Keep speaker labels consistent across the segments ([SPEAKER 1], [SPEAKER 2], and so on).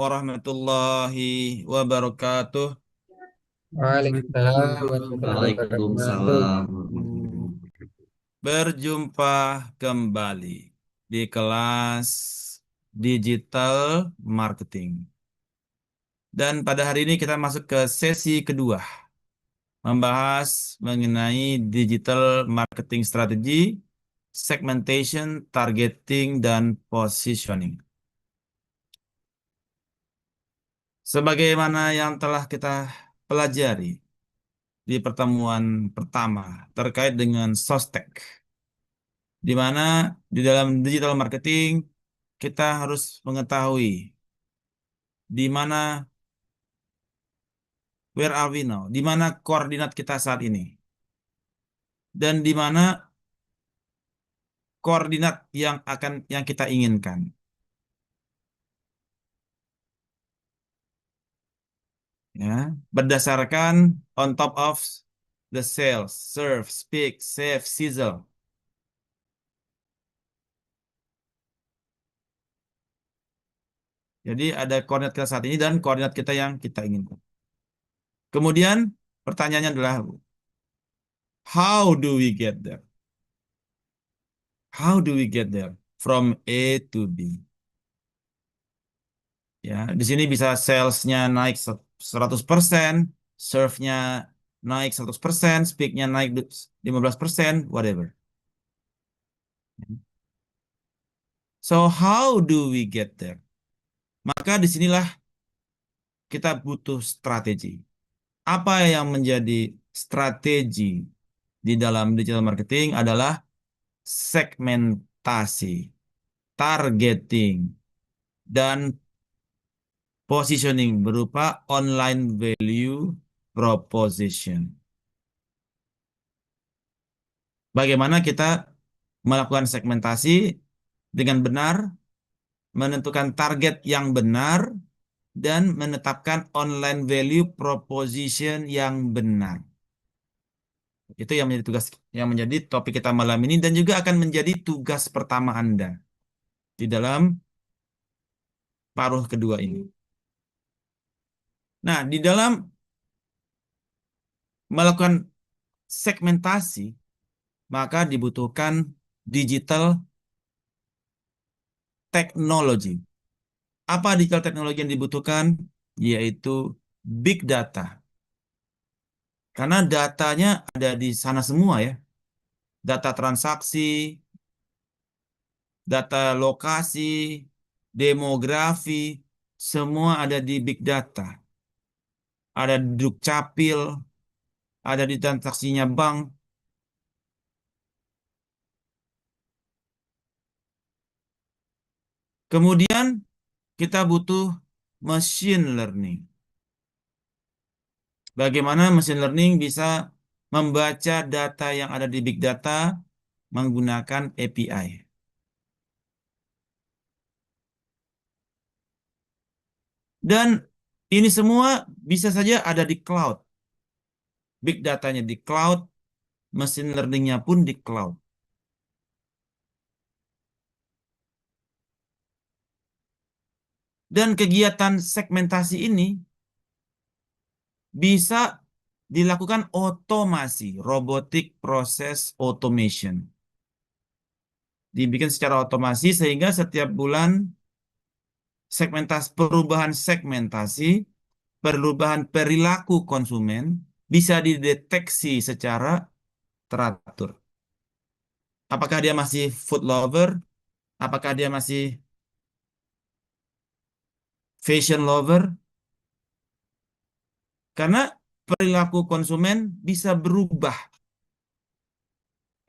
[SPEAKER 1] Warahmatullahi wabarakatuh.
[SPEAKER 2] Waalaikumsalam warahmatullahi wabarakatuh.
[SPEAKER 3] Waalaikumsalam.
[SPEAKER 1] Berjumpa kembali di kelas digital marketing. Dan pada hari ini kita masuk ke sesi kedua, membahas mengenai digital marketing strategi, segmentation, targeting, dan positioning. Sebagaimana yang telah kita pelajari di pertemuan pertama terkait dengan SOSTEK, di mana di dalam digital marketing kita harus mengetahui di mana, where are we now, di mana koordinat kita saat ini, dan di mana koordinat yang kita inginkan. Ya, berdasarkan on top of the sales, serve, speak, save, sizzle. Jadi ada koordinat kita saat ini dan koordinat kita yang kita inginkan. Kemudian pertanyaannya adalah, how do we get there? How do we get there from A to B? Ya, di sini bisa salesnya naik 100%, serve-nya naik 100%, speak-nya naik 15%, whatever. So how do we get there? Maka disinilah kita butuh strategi. Apa yang menjadi strategi di dalam digital marketing adalah segmentasi, targeting, dan positioning berupa online value proposition. Bagaimana kita melakukan segmentasi dengan benar, menentukan target yang benar, dan menetapkan online value proposition yang benar. Itu yang menjadi tugas, yang menjadi topik kita malam ini, dan juga akan menjadi tugas pertama Anda di dalam paruh kedua ini. Nah, di dalam melakukan segmentasi, maka dibutuhkan digital technology. Apa digital teknologi yang dibutuhkan? Yaitu big data. Karena datanya ada di sana semua ya. Data transaksi, data lokasi, demografi, semua ada di big data. Ada di Dukcapil, ada di transaksinya bank. Kemudian kita butuh machine learning. Bagaimana machine learning bisa membaca data yang ada di big data menggunakan API. Dan ini semua bisa saja ada di cloud. Big datanya di cloud, machine learningnya pun di cloud. Dan kegiatan segmentasi ini bisa dilakukan otomasi, robotic process automation. Dibikin secara otomasi sehingga setiap bulan perubahan segmentasi, perubahan perilaku konsumen bisa dideteksi secara teratur. Apakah dia masih food lover? Apakah dia masih fashion lover? Karena perilaku konsumen bisa berubah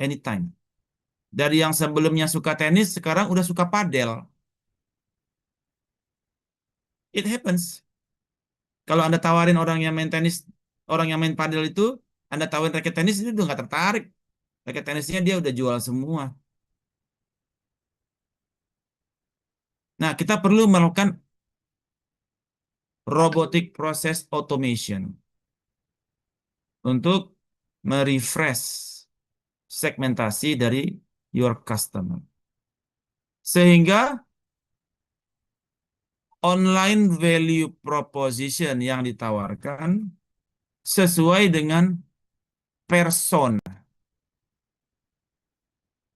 [SPEAKER 1] anytime. Dari yang sebelumnya suka tenis, sekarang udah suka padel. It happens. Kalau Anda tawarin orang yang main tenis, orang yang main padel itu, Anda tawarin raket tenis, itu udah nggak tertarik. Raket tenisnya dia udah jual semua. Nah, kita perlu melakukan robotic process automation untuk merefresh segmentasi dari your customer. Sehingga online value proposition yang ditawarkan sesuai dengan persona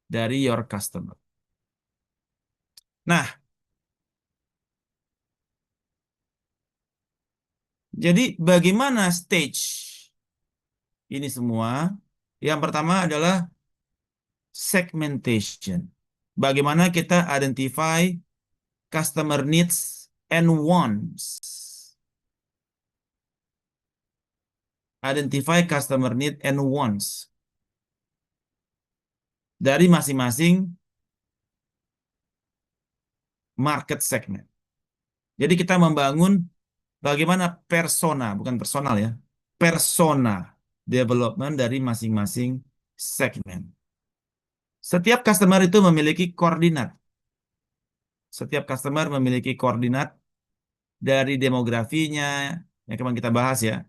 [SPEAKER 1] dari your customer. Nah, jadi bagaimana stage ini semua? Yang pertama adalah segmentation. Bagaimana kita identify customer needs and wants. Identify customer need and wants dari masing-masing market segment. Jadi kita membangun bagaimana persona, bukan personal ya, persona development dari masing-masing segmen. Setiap customer itu memiliki koordinat. Setiap customer memiliki koordinat dari demografinya, yang kemarin kita bahas ya,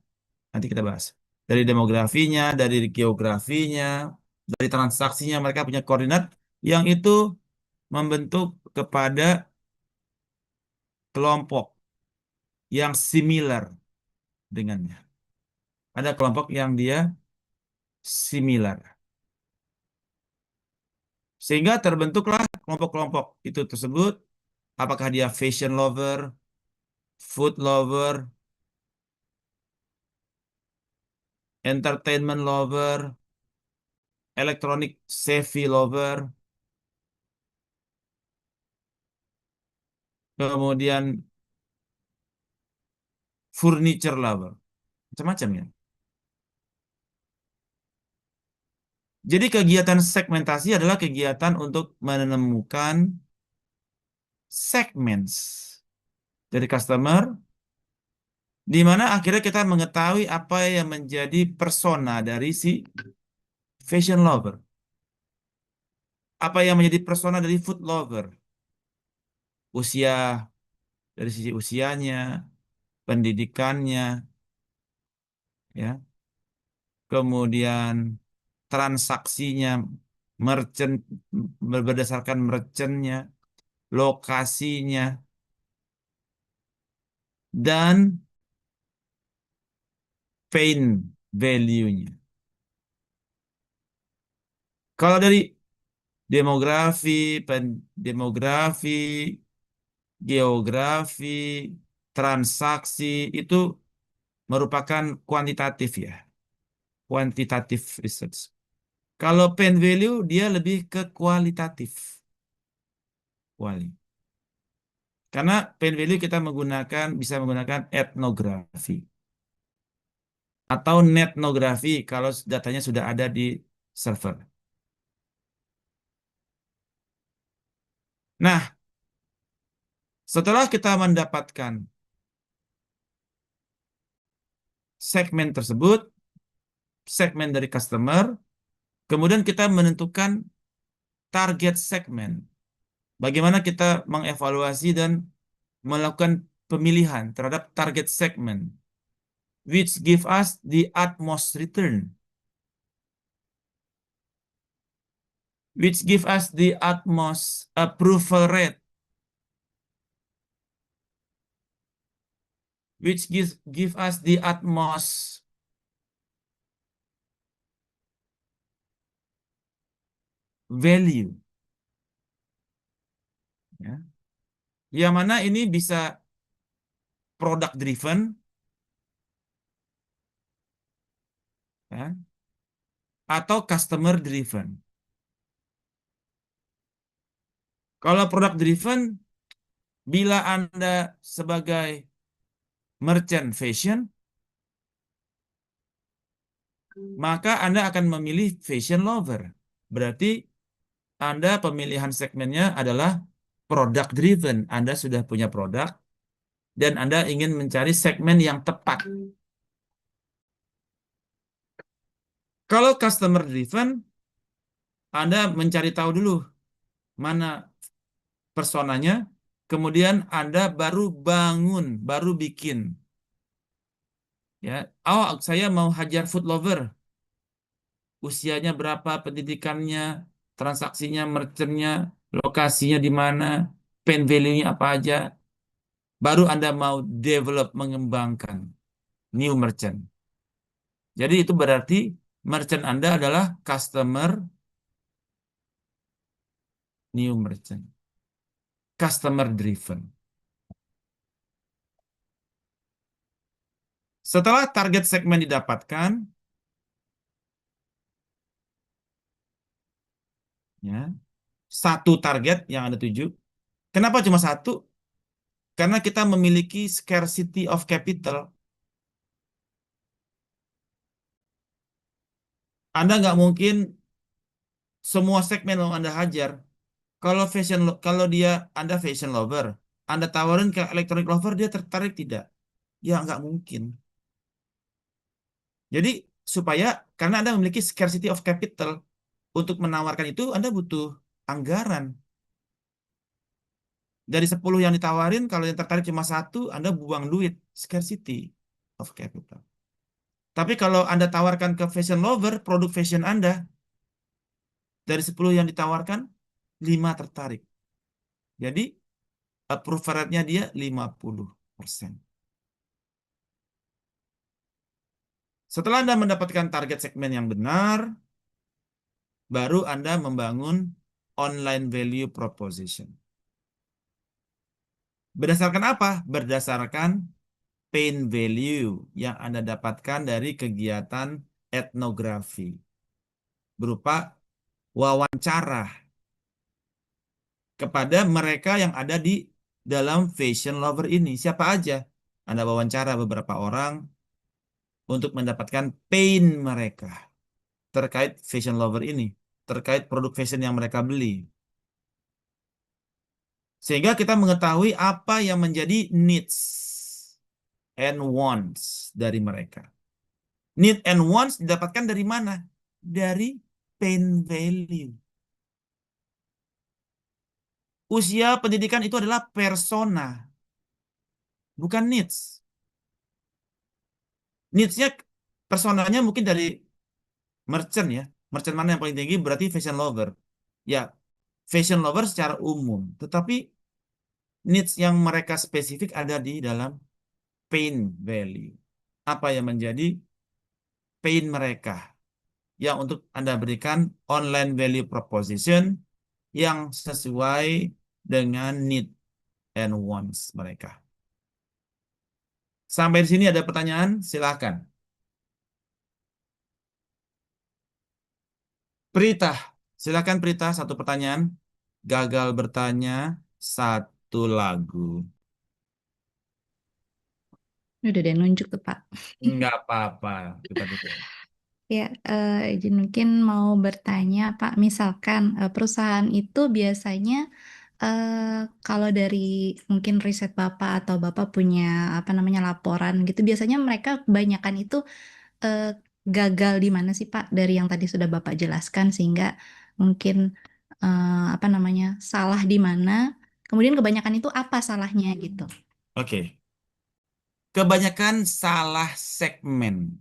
[SPEAKER 1] nanti kita bahas. Dari demografinya, dari geografinya, dari transaksinya, mereka punya koordinat yang itu membentuk kepada kelompok yang similar dengannya. Ada kelompok yang dia similar. Sehingga terbentuklah kelompok-kelompok itu tersebut. Apakah dia fashion lover, food lover, entertainment lover, electronic savvy lover, kemudian furniture lover, macam-macam ya. Jadi kegiatan segmentasi adalah kegiatan untuk menemukan segments dari customer, di mana akhirnya kita mengetahui apa yang menjadi persona dari si fashion lover, apa yang menjadi persona dari food lover, usia, dari sisi usianya, pendidikannya, ya, kemudian transaksinya, merchant berdasarkan merchantnya, lokasinya, dan pain value-nya. Kalau dari demografi, demografi, geografi, transaksi itu merupakan kuantitatif ya, quantitative research. Kalau pain value dia lebih ke kualitatif, wali. Karena pain value kita bisa menggunakan etnografi atau netnografi kalau datanya sudah ada di server. Nah, setelah kita mendapatkan segmen tersebut, segmen dari customer, kemudian kita menentukan target segmen. Bagaimana kita mengevaluasi dan melakukan pemilihan terhadap target segmen, which give us the utmost return, which give us the utmost approval rate, which give us the utmost value. Ya. Yang mana ini bisa product driven, ya, atau customer driven. Kalau product driven, bila Anda sebagai merchant fashion, maka Anda akan memilih fashion lover. Berarti Anda pemilihan segmennya adalah product driven. Anda sudah punya produk dan Anda ingin mencari segmen yang tepat. Kalau customer driven, Anda mencari tahu dulu mana personanya, kemudian Anda baru bangun, baru bikin. Ya, oh saya mau hajar food lover. Usianya berapa, pendidikannya, transaksinya, merchantnya, lokasinya di mana, pain value-nya apa aja. baru Anda mau develop, mengembangkan new merchant. Jadi itu berarti merchant Anda adalah customer, new merchant, customer driven. Setelah target segmen didapatkan, ya, satu target yang ada 7. Kenapa cuma satu? Karena kita memiliki scarcity of capital. Anda nggak mungkin semua segmen yang Anda hajar. Kalau dia Anda fashion lover, Anda tawarin ke electronic lover, dia tertarik tidak? Ya nggak mungkin. Jadi supaya karena Anda memiliki scarcity of capital, untuk menawarkan itu Anda butuh anggaran. Dari 10 yang ditawarin, kalau yang tertarik cuma satu, Anda buang duit, scarcity of capital. Tapi kalau Anda tawarkan ke fashion lover, produk fashion Anda, dari 10 yang ditawarkan, 5 tertarik. Jadi approval rate-nya dia 50%. Setelah Anda mendapatkan target segmen yang benar, baru Anda membangun online value proposition. Berdasarkan apa? Berdasarkan pain value yang Anda dapatkan dari kegiatan etnografi. Berupa wawancara kepada mereka yang ada di dalam fashion lover ini. Siapa aja? Anda wawancara beberapa orang untuk mendapatkan pain mereka terkait fashion lover ini, terkait produk fashion yang mereka beli. Sehingga kita mengetahui apa yang menjadi needs and wants dari mereka. Need and wants didapatkan dari mana? Dari pain value. Usia pendidikan itu adalah persona, bukan needs. Needs-nya, personanya mungkin dari merchant ya. Merchant mana yang paling tinggi berarti fashion lover. Ya, fashion lover secara umum. Tetapi needs yang mereka spesifik ada di dalam pain value. Apa yang menjadi pain mereka yang untuk Anda berikan online value proposition yang sesuai dengan need and wants mereka. Sampai di sini ada pertanyaan? Silakan. Prita, silakan Prita, satu pertanyaan. Gagal bertanya, satu lagu.
[SPEAKER 3] Udah deh nunjuk tuh Pak.
[SPEAKER 1] Enggak apa-apa, kita dulu.
[SPEAKER 3] Ya, izin mungkin mau bertanya Pak, misalkan perusahaan itu biasanya kalau dari mungkin riset Bapak atau Bapak punya apa namanya laporan gitu, biasanya mereka kebanyakan itu eh, gagal di mana sih Pak dari yang tadi sudah Bapak jelaskan sehingga mungkin apa namanya salah di mana, kemudian kebanyakan itu apa salahnya gitu.
[SPEAKER 1] Oke, kebanyakan salah segmen.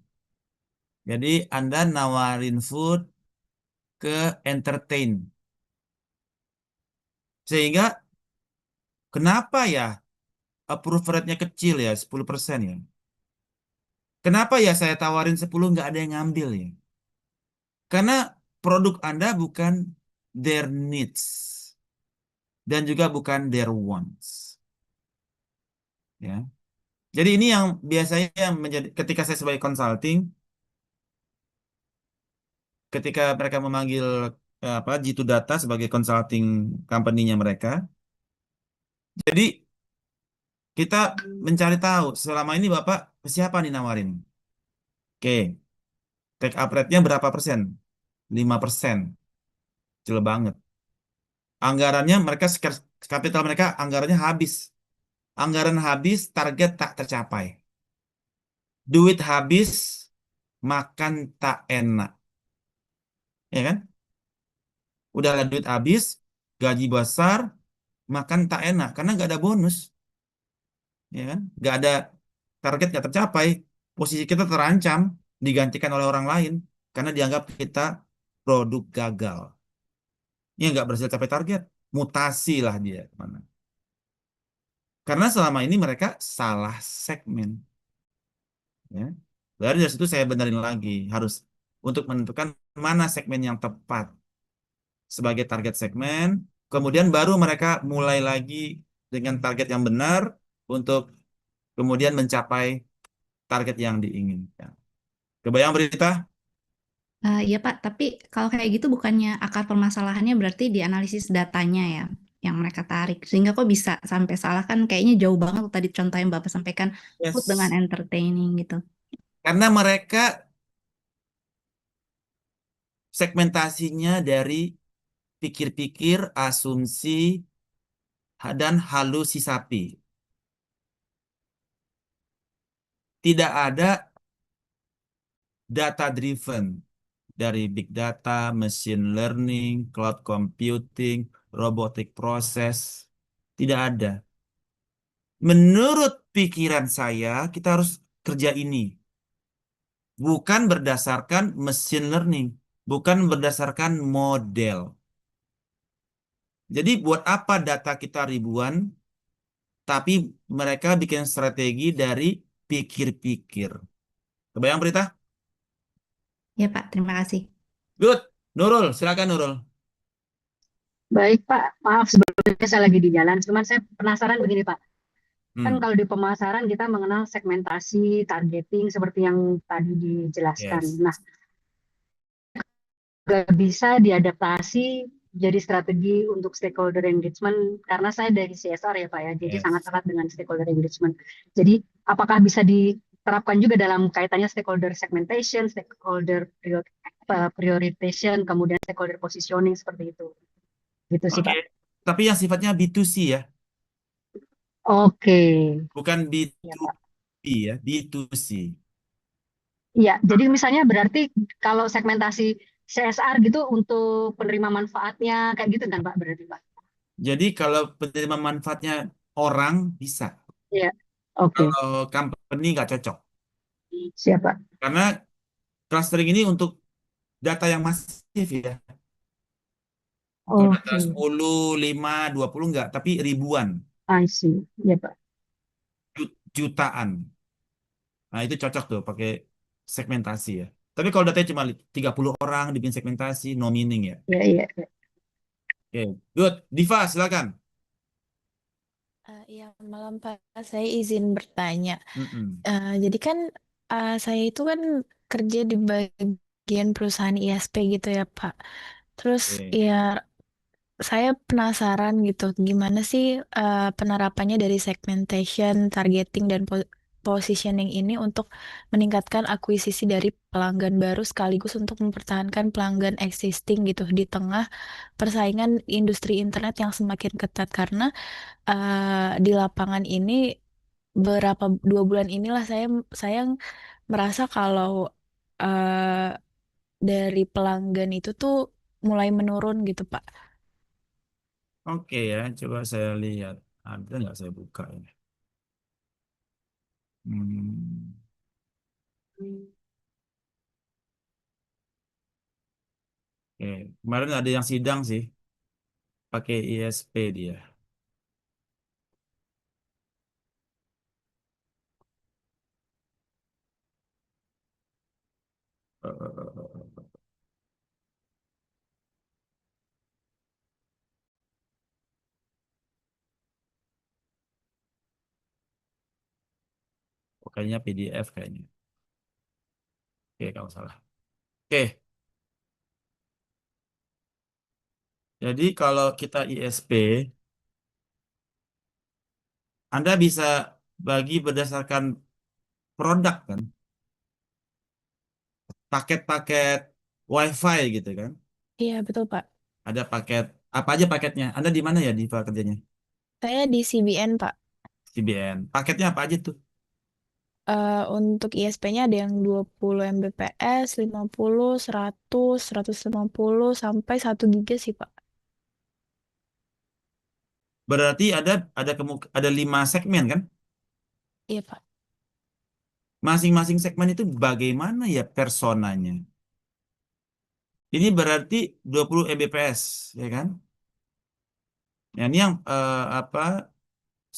[SPEAKER 1] Jadi Anda nawarin food ke entertain. Sehingga kenapa ya approve rate-nya kecil ya, 10% ya. Kenapa ya saya tawarin 10 nggak ada yang ngambil ya? Karena produk Anda bukan their needs dan juga bukan their wants. Ya. Jadi ini yang biasanya yang menjadi ketika saya sebagai consulting, ketika mereka memanggil apa Jitu Data sebagai consulting company-nya mereka. Jadi kita mencari tahu selama ini Bapak siapa nih nawarin? Oke, take up rate-nya berapa persen? 5%. Kecil banget. Anggarannya mereka kapital mereka anggarannya habis. Anggaran habis, target tak tercapai. Duit habis, makan tak enak. Ya kan? Udah ada duit habis, gaji besar, makan tak enak karena nggak ada bonus. Ya kan? Nggak ada target nggak tercapai. Posisi kita terancam digantikan oleh orang lain karena dianggap kita produk gagal. Ya nggak berhasil capai target, mutasi lah dia kemana. Karena selama ini mereka salah segmen. Ya. Dari situ saya benerin lagi. Harus untuk menentukan mana segmen yang tepat sebagai target segmen. Kemudian baru mereka mulai lagi dengan target yang benar untuk kemudian mencapai target yang diinginkan. Kebayang berita?
[SPEAKER 3] Iya Pak, tapi kalau kayak gitu bukannya akar permasalahannya berarti di analisis datanya ya, yang mereka tarik. Sehingga kok bisa sampai salah kan kayaknya jauh banget tuh tadi contoh yang Bapak sampaikan, food dengan
[SPEAKER 1] Yes.
[SPEAKER 3] entertaining gitu.
[SPEAKER 1] Karena mereka segmentasinya dari pikir-pikir, asumsi, dan halusi sapi. Tidak ada data driven dari big data, machine learning, cloud computing, robotic process. Tidak ada. Menurut pikiran saya, kita harus kerja ini. Bukan berdasarkan machine learning. Bukan berdasarkan model. Jadi buat apa data kita ribuan, tapi mereka bikin strategi dari pikir-pikir. Kebayang berita?
[SPEAKER 3] Ya Pak, terima kasih.
[SPEAKER 1] Good. Nurul, silakan Nurul.
[SPEAKER 4] Baik Pak, maaf sebelumnya saya lagi di jalan. Cuman saya penasaran begini Pak. Kan
[SPEAKER 1] Hmm,
[SPEAKER 4] kalau di pemasaran kita mengenal segmentasi, targeting seperti yang tadi dijelaskan.
[SPEAKER 1] yes.
[SPEAKER 4] Nah, nggak bisa diadaptasi jadi strategi untuk stakeholder engagement karena saya dari CSR ya Pak ya. Jadi sangat
[SPEAKER 1] Yes.
[SPEAKER 4] erat dengan stakeholder engagement. Jadi apakah bisa diterapkan juga dalam kaitannya stakeholder segmentation, stakeholder prioritization, kemudian stakeholder positioning seperti itu. Gitu sih
[SPEAKER 1] Oke.
[SPEAKER 4] Pak.
[SPEAKER 1] Tapi yang sifatnya B2C ya,
[SPEAKER 4] Oke.
[SPEAKER 1] bukan
[SPEAKER 4] Ya,
[SPEAKER 1] B2B
[SPEAKER 4] Pak.
[SPEAKER 1] ya, B2C.
[SPEAKER 4] Iya, jadi misalnya berarti kalau segmentasi CSR gitu untuk penerima manfaatnya kayak gitu kan Pak berarti Pak?
[SPEAKER 1] Jadi kalau penerima manfaatnya orang bisa,
[SPEAKER 4] Iya, oke,
[SPEAKER 1] kalau company nggak cocok.
[SPEAKER 4] siapa?
[SPEAKER 1] Karena clustering ini untuk data yang masif ya. Kalau data
[SPEAKER 4] Oke,
[SPEAKER 1] 10, 5, 20 nggak, tapi ribuan,
[SPEAKER 4] I see, ya Pak.
[SPEAKER 1] jutaan. Nah itu cocok tuh pakai segmentasi ya. Tapi kalau datanya cuma 30 orang dibikin segmentasi, no meaning ya.
[SPEAKER 4] Ya, iya, iya.
[SPEAKER 1] Oke, good. Diva, silakan.
[SPEAKER 5] Iya, malam Pak. Saya izin bertanya.
[SPEAKER 1] Mm-mm.
[SPEAKER 5] Jadi kan saya itu kan kerja di bagian perusahaan ISP gitu ya Pak. Terus
[SPEAKER 1] Oke.
[SPEAKER 5] ya saya penasaran gitu, gimana sih penerapannya dari segmentation, targeting, dan positioning ini untuk meningkatkan akuisisi dari pelanggan baru sekaligus untuk mempertahankan pelanggan existing gitu di tengah persaingan industri internet yang semakin ketat karena di lapangan ini berapa 2 bulan inilah saya merasa kalau eh, dari pelanggan itu tuh mulai menurun gitu Pak.
[SPEAKER 1] Oke ya, coba saya lihat. Ada nggak saya buka ini? Hmm. Oke, kemarin ada yang sidang sih, pakai ISP dia. Kayaknya PDF kayaknya. Oke, kalau salah. Oke, jadi kalau kita ISP, Anda bisa bagi berdasarkan produk kan, paket-paket WiFi gitu kan.
[SPEAKER 5] Iya betul Pak.
[SPEAKER 1] Ada paket, apa aja paketnya? Anda di mana ya Diva kerjanya?
[SPEAKER 5] Saya di CBN Pak.
[SPEAKER 1] CBN. Paketnya apa aja tuh?
[SPEAKER 5] Untuk ISP-nya ada yang 20 Mbps, 50, 100, 150 sampai 1 GB sih Pak.
[SPEAKER 1] Berarti ada 5 segmen kan?
[SPEAKER 5] Iya Pak.
[SPEAKER 1] Masing-masing segmen itu bagaimana ya personanya? Ini berarti 20 Mbps, ya kan? Ya, ini yang apa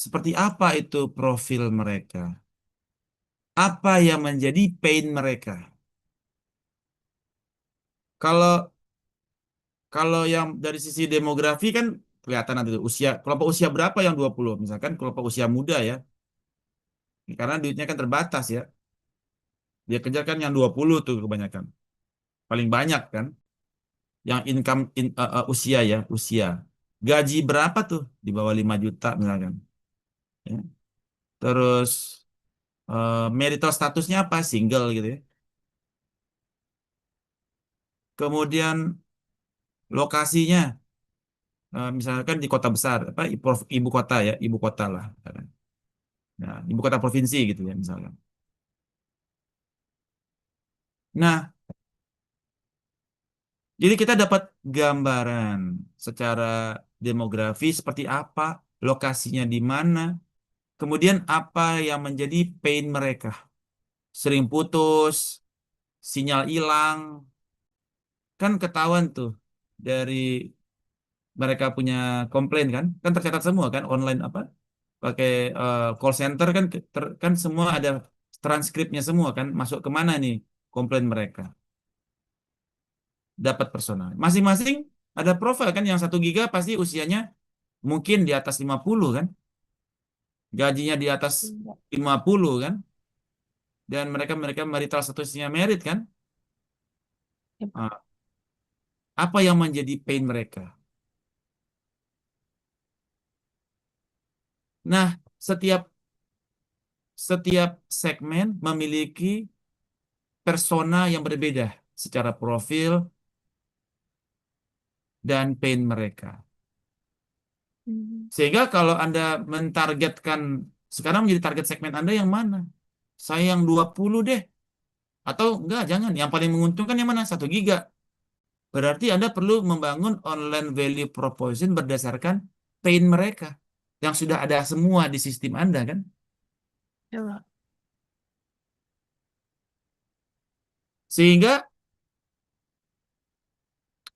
[SPEAKER 1] seperti apa itu profil mereka, apa yang menjadi pain mereka. Kalau kalau yang dari sisi demografi kan kelihatan nanti tuh, usia kelompok usia berapa yang 20, misalkan kelompok usia muda ya, karena duitnya kan terbatas ya. Dia kejar kan yang 20 tuh kebanyakan. Paling banyak kan yang income usia ya, usia. Gaji berapa tuh? Di bawah 5 juta misalkan. Ya. Terus marital statusnya apa? Single gitu ya. Kemudian lokasinya misalkan di kota besar, apa ibu kota ya, ibu kota lah. Nah, ibu kota provinsi gitu ya misalkan. Nah, jadi kita dapat gambaran secara demografi seperti apa, lokasinya di mana, kemudian apa yang menjadi pain mereka. Sering putus, sinyal hilang, kan ketahuan tuh dari mereka punya komplain kan tercatat semua kan online apa pakai call center kan kan semua ada transkripnya semua kan masuk kemana nih komplain mereka dapat personal masing-masing ada profil kan yang 1 giga pasti usianya mungkin di atas 50 kan gajinya di atas 50 kan dan mereka mereka marital statusnya merit kan.
[SPEAKER 5] Yep.
[SPEAKER 1] Ah, apa yang menjadi pain mereka. Nah, setiap setiap segmen memiliki persona yang berbeda secara profil dan pain mereka.
[SPEAKER 5] Hmm.
[SPEAKER 1] Sehingga kalau Anda mentargetkan, sekarang menjadi target segmen Anda yang mana? Saya yang 20 deh. Atau enggak, jangan. Yang paling menguntungkan yang mana? 1 giga. Berarti Anda perlu membangun online value proposition berdasarkan pain mereka. Yang sudah ada semua di sistem Anda kan?
[SPEAKER 5] Coba.
[SPEAKER 1] Sehingga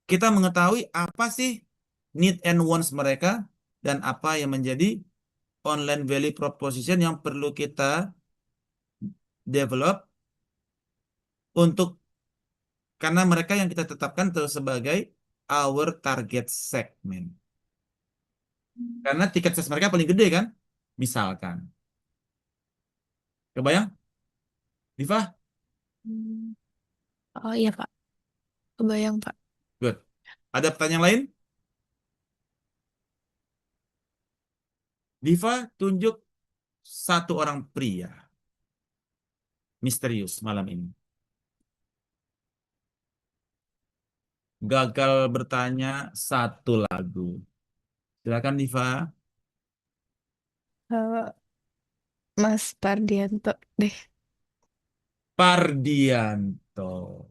[SPEAKER 1] kita mengetahui apa sih need and wants mereka dan apa yang menjadi online value proposition yang perlu kita develop untuk karena mereka yang kita tetapkan sebagai our target segment. Karena tiket size mereka paling gede kan? Misalkan. Kebayang? Diva?
[SPEAKER 5] Hmm. Oh iya Pak, kebayang Pak.
[SPEAKER 1] Good. Ada pertanyaan lain? Diva tunjuk satu orang pria misterius malam ini. Gagal bertanya satu lagu. Silakan Diva.
[SPEAKER 5] Eh, Mas Pardianto deh.
[SPEAKER 1] Pardianto.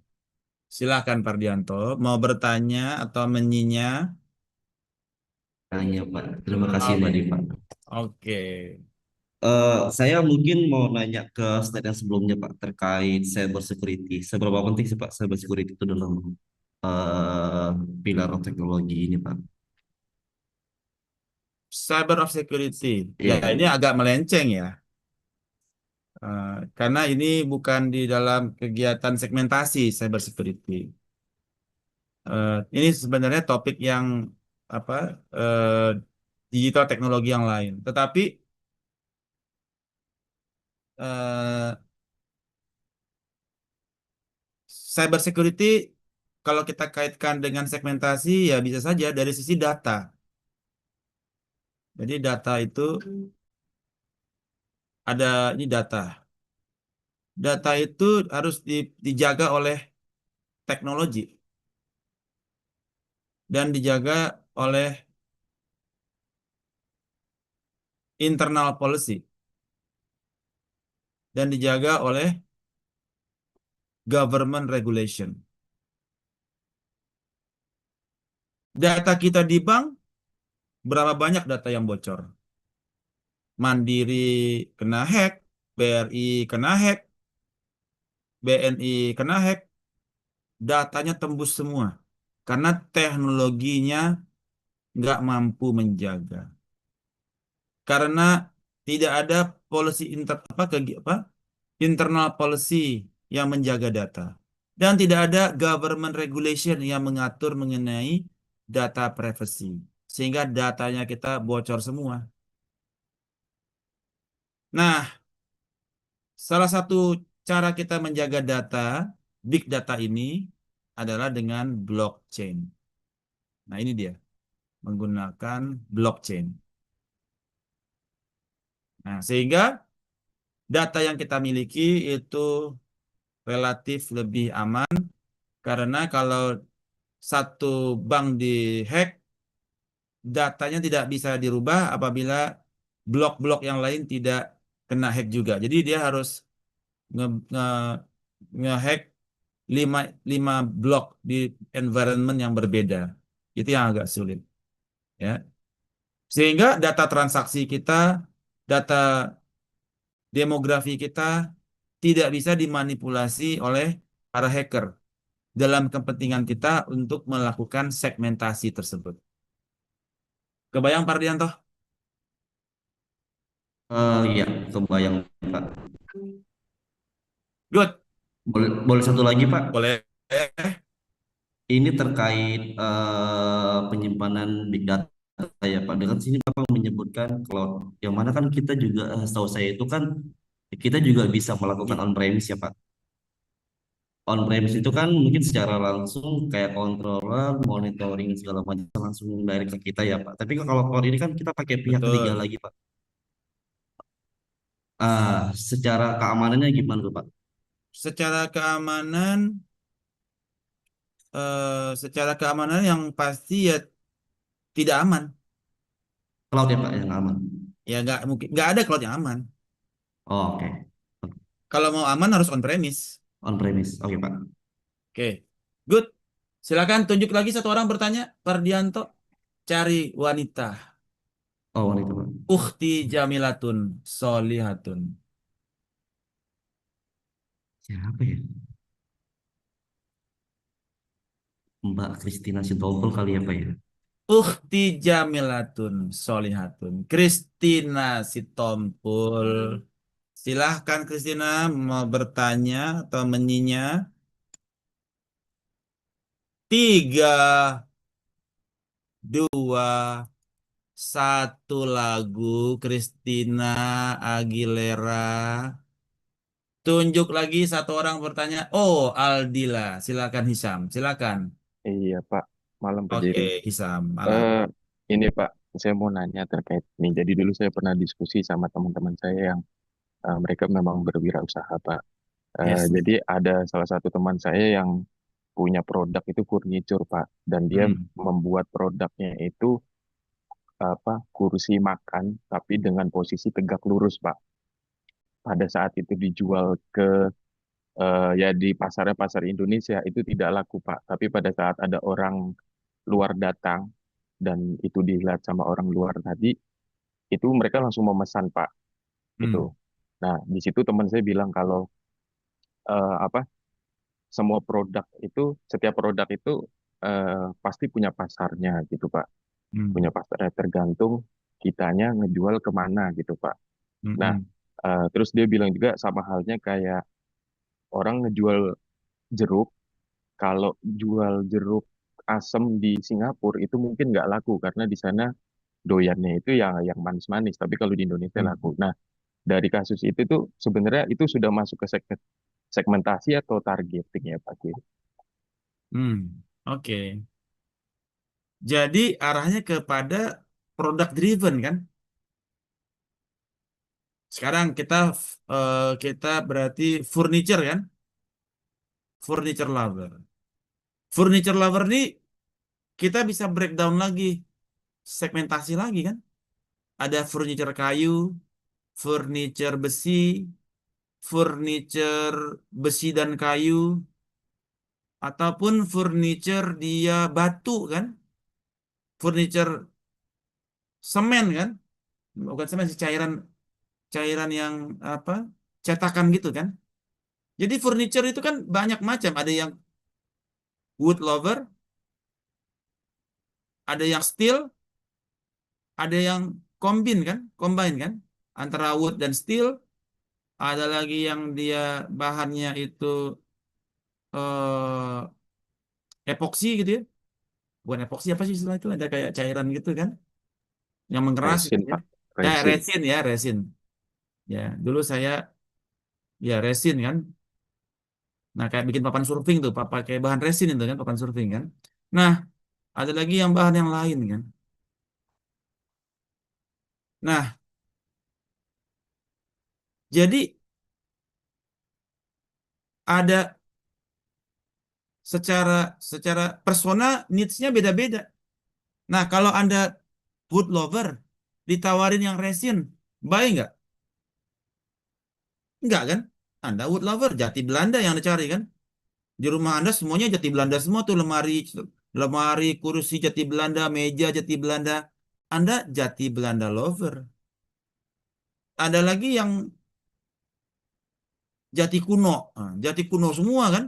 [SPEAKER 1] Silakan Pardianto. Mau bertanya atau menyinyah?
[SPEAKER 2] Tanya Pak. Terima kasih Mbak Diva.
[SPEAKER 1] Oke.
[SPEAKER 2] Saya mungkin mau nanya ke slide yang sebelumnya Pak terkait cyber security. Seberapa penting sih Pak cyber security itu dalam eh pilar of teknologi ini Pak?
[SPEAKER 1] Cyber of security. Ya,
[SPEAKER 2] Iya.
[SPEAKER 1] ini agak melenceng ya. Karena ini bukan di dalam kegiatan segmentasi cyber security. Ini sebenarnya topik yang apa digital teknologi yang lain. Tetapi eh, cyber security kalau kita kaitkan dengan segmentasi ya bisa saja dari sisi data. Jadi data itu ada ini data. Data itu harus dijaga oleh teknologi dan dijaga oleh internal policy dan dijaga oleh government regulation. Data kita di bank, berapa banyak data yang bocor? Mandiri kena hack, BRI kena hack, BNI kena hack, datanya tembus semua. Karena teknologinya nggak mampu menjaga. karena tidak ada policy internal policy yang menjaga data dan tidak ada government regulation yang mengatur mengenai data privacy sehingga datanya kita bocor semua. Nah, salah satu cara kita menjaga data, big data ini adalah dengan blockchain. Nah, ini dia, menggunakan blockchain. Nah, sehingga data yang kita miliki itu relatif lebih aman karena kalau satu bank dihack, datanya tidak bisa dirubah apabila blok-blok yang lain tidak kena hack juga. Jadi dia harus nge, nge, nge-hack 5 blok di environment yang berbeda. Itu yang agak sulit. Ya. Sehingga data transaksi kita, data demografi kita tidak bisa dimanipulasi oleh para hacker dalam kepentingan kita untuk melakukan segmentasi tersebut. Kebayang Pak Ardianto?
[SPEAKER 2] Iya, kebayang Pak.
[SPEAKER 1] Good.
[SPEAKER 2] Boleh satu lagi Pak.
[SPEAKER 1] Boleh.
[SPEAKER 2] Ini terkait penyimpanan big data ya Pak. Dengan sini Bapak menyebutkan cloud, yang mana kan kita juga setahu saya itu kan kita juga bisa melakukan on-premise ya Pak. On-premise itu kan mungkin secara langsung kayak controller, monitoring segala macam langsung direct ke kita ya Pak. Tapi kalau cloud ini kan kita pakai pihak ketiga
[SPEAKER 1] Betul.
[SPEAKER 2] lagi Pak. Secara keamanannya gimana tuh Pak?
[SPEAKER 1] Secara keamanan, secara keamanan yang pasti ya tidak aman.
[SPEAKER 2] Cloud ya Pak yang aman.
[SPEAKER 1] Ya nggak ada cloud yang aman.
[SPEAKER 2] Oh, oke.
[SPEAKER 1] Kalau mau aman harus on premise.
[SPEAKER 2] On-premise. Oke Pak.
[SPEAKER 1] Oke, good. Silakan tunjuk lagi satu orang bertanya. Pardianto, cari wanita.
[SPEAKER 2] Oh, wanita Pak.
[SPEAKER 1] Ukhti jamilatun solihatun.
[SPEAKER 2] Siapa ya? Mbak Christina Sitompul kali ya Pak ya?
[SPEAKER 1] Ukhti jamilatun solihatun. Kristina Sitompul. Silahkan Kristina mau bertanya atau menyinya. 3, 2, 1 lagu Christina Aguilera. Tunjuk lagi satu orang bertanya. Oh, Aldila. Silakan Hisam. Silakan.
[SPEAKER 6] Iya Pak, malam Pak
[SPEAKER 1] Oke,
[SPEAKER 6] Jerry.
[SPEAKER 1] Hisam. Malam.
[SPEAKER 6] Eh, ini Pak, saya mau nanya terkait ini. Jadi dulu saya pernah diskusi sama teman-teman saya yang mereka memang berwirausaha Pak.
[SPEAKER 1] Yes.
[SPEAKER 6] Jadi ada salah satu teman saya yang punya produk itu furniture Pak, dan dia membuat produknya itu apa kursi makan tapi dengan posisi tegak lurus Pak. Pada saat itu dijual ke ya di pasar Indonesia itu tidak laku Pak. Tapi pada saat ada orang luar datang dan itu dilihat sama orang luar tadi, itu mereka langsung memesan Pak, gitu. Nah, di situ teman saya bilang kalau apa semua produk itu, setiap produk itu pasti punya pasarnya, gitu Pak. Punya pasarnya tergantung kitanya ngejual kemana, gitu Pak. Nah, terus dia bilang juga sama halnya kayak orang ngejual jeruk, kalau jual jeruk asem di Singapura itu mungkin nggak laku karena di sana doyannya itu yang manis-manis, tapi kalau di Indonesia laku. Nah, dari kasus itu tuh sebenarnya itu sudah masuk ke segmentasi atau targeting ya Pak Kiri?
[SPEAKER 1] Oke. Jadi arahnya kepada product driven kan? Sekarang kita berarti furniture kan? Furniture lover. Furniture lover ini kita bisa breakdown lagi, segmentasi lagi kan? Ada furniture kayu, furniture besi, furniture besi dan kayu, ataupun furniture dia batu kan? Furniture semen kan? Bukan semen sih, cairan yang apa? Cetakan gitu kan? Jadi furniture itu kan banyak macam. Ada yang wood lover, ada yang steel, ada yang combine kan, antara wood dan steel. Ada lagi yang dia bahannya itu eh, epoksi gitu ya. Bukan epoksi, apa sih istilah itu? Ada kayak cairan gitu kan, yang mengeras
[SPEAKER 6] Resin,
[SPEAKER 1] gitu ya.
[SPEAKER 6] Pak. Resin.
[SPEAKER 1] Resin ya, resin. Ya, dulu saya ya resin kan. Nah, kayak bikin papan surfing tuh, pakai bahan resin itu kan, papan surfing kan. Nah, ada lagi yang bahan yang lain kan. Nah, jadi ada secara secara persona needs-nya beda-beda. Nah, kalau Anda wood lover, ditawarin yang resin, baik nggak? Enggak kan? Anda wood lover, jati Belanda yang dicari kan? Di rumah Anda semuanya jati Belanda semua tuh, lemari, lemari, kursi jati Belanda, meja jati Belanda. Anda jati Belanda lover. Ada lagi yang jati kuno. Nah, jati kuno semua kan?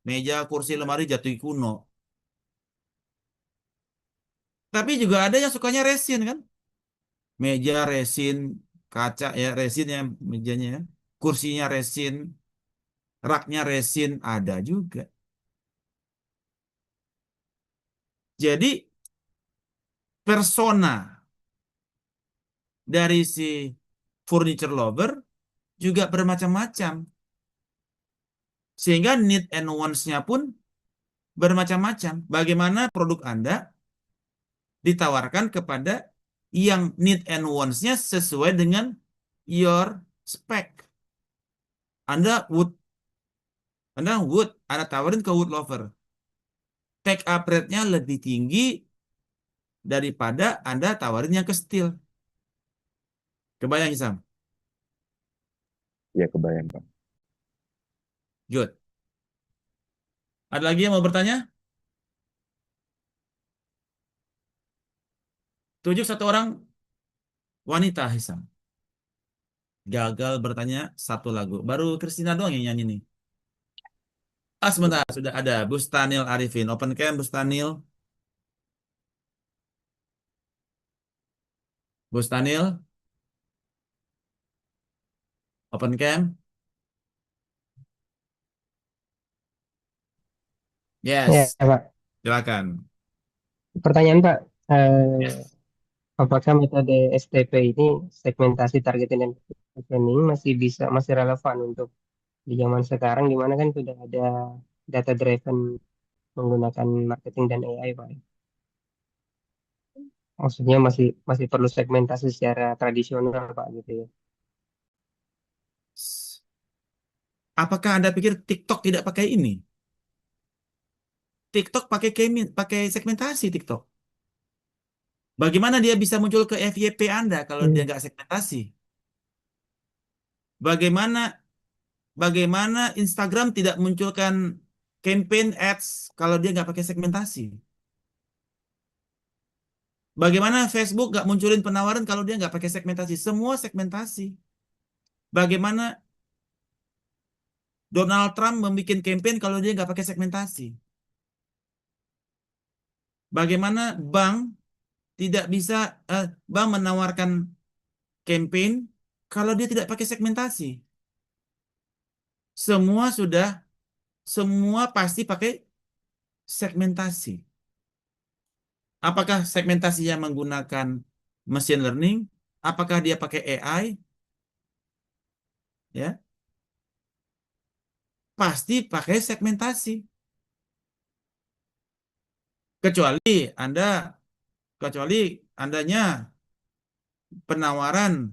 [SPEAKER 1] Meja, kursi, lemari jati kuno. Tapi juga ada yang sukanya resin kan? Meja resin, kaca ya resin ya mejanya ya. Kursinya resin, raknya resin ada juga. Jadi persona dari si furniture lover juga bermacam-macam. Sehingga need and wants-nya pun bermacam-macam. Bagaimana produk Anda ditawarkan kepada yang need and wants-nya sesuai dengan your spec. Anda Anda tawarin ke wood lover. Take up rate-nya lebih tinggi daripada Anda tawarin yang ke steel. Kebayang, Isam?
[SPEAKER 6] Ya, kebayang, Pak.
[SPEAKER 1] Good. Ada lagi yang mau bertanya? Tunjuk satu orang wanita, Hisam. Gagal bertanya satu lagu. Baru Christina doang yang nyanyi nih. Sebentar. Sudah ada Bustanil Arifin. Open cam, Bustanil. Bustanil. Open cam.
[SPEAKER 7] Ya,
[SPEAKER 1] Yes.
[SPEAKER 7] Pak.
[SPEAKER 1] Silakan.
[SPEAKER 7] Pertanyaan Pak,
[SPEAKER 1] Yes.
[SPEAKER 7] apakah metode STP ini segmentasi targeting dan positioning masih relevan untuk di zaman sekarang, di mana kan sudah ada data driven menggunakan marketing dan AI, Pak? Maksudnya masih perlu segmentasi secara tradisional, Pak, gitu ya.
[SPEAKER 1] Apakah Anda pikir TikTok tidak pakai ini? TikTok pakai segmentasi TikTok. Bagaimana dia bisa muncul ke FYP Anda kalau dia nggak segmentasi? Bagaimana Instagram tidak munculkan campaign ads kalau dia nggak pakai segmentasi? Bagaimana Facebook nggak munculin penawaran kalau dia nggak pakai segmentasi? Semua segmentasi. Bagaimana Donald Trump membuat campaign kalau dia nggak pakai segmentasi? Bagaimana bank menawarkan campaign kalau dia tidak pakai segmentasi? Semua pasti pakai segmentasi. Apakah segmentasinya menggunakan machine learning? Apakah dia pakai AI? Ya, pasti pakai segmentasi. Kecuali Andanya penawaran,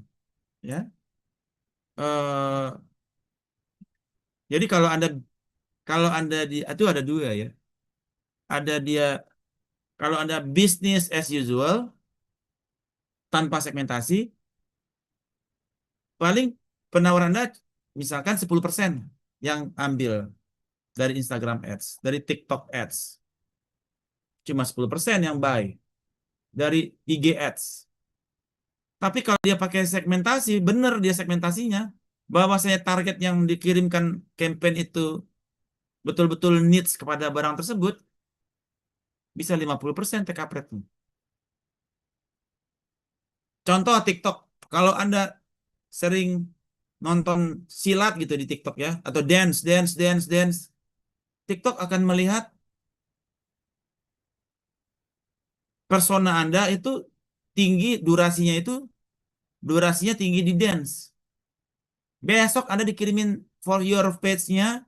[SPEAKER 1] ya. Jadi kalau Anda itu ada dua ya. Kalau Anda business as usual tanpa segmentasi, paling penawaran Anda misalkan 10% yang ambil dari Instagram Ads, dari TikTok Ads. Cuma 10% yang buy dari IG Ads. Tapi kalau dia pakai segmentasi, benar dia segmentasinya, bahwasanya target yang dikirimkan campaign itu betul-betul needs kepada barang tersebut, bisa 50% take up rate. Contoh TikTok. Kalau Anda sering nonton silat gitu di TikTok ya, atau dance, dance, dance, dance, TikTok akan melihat persona Anda itu tinggi, durasinya tinggi di dance. Besok Anda dikirimin for your page-nya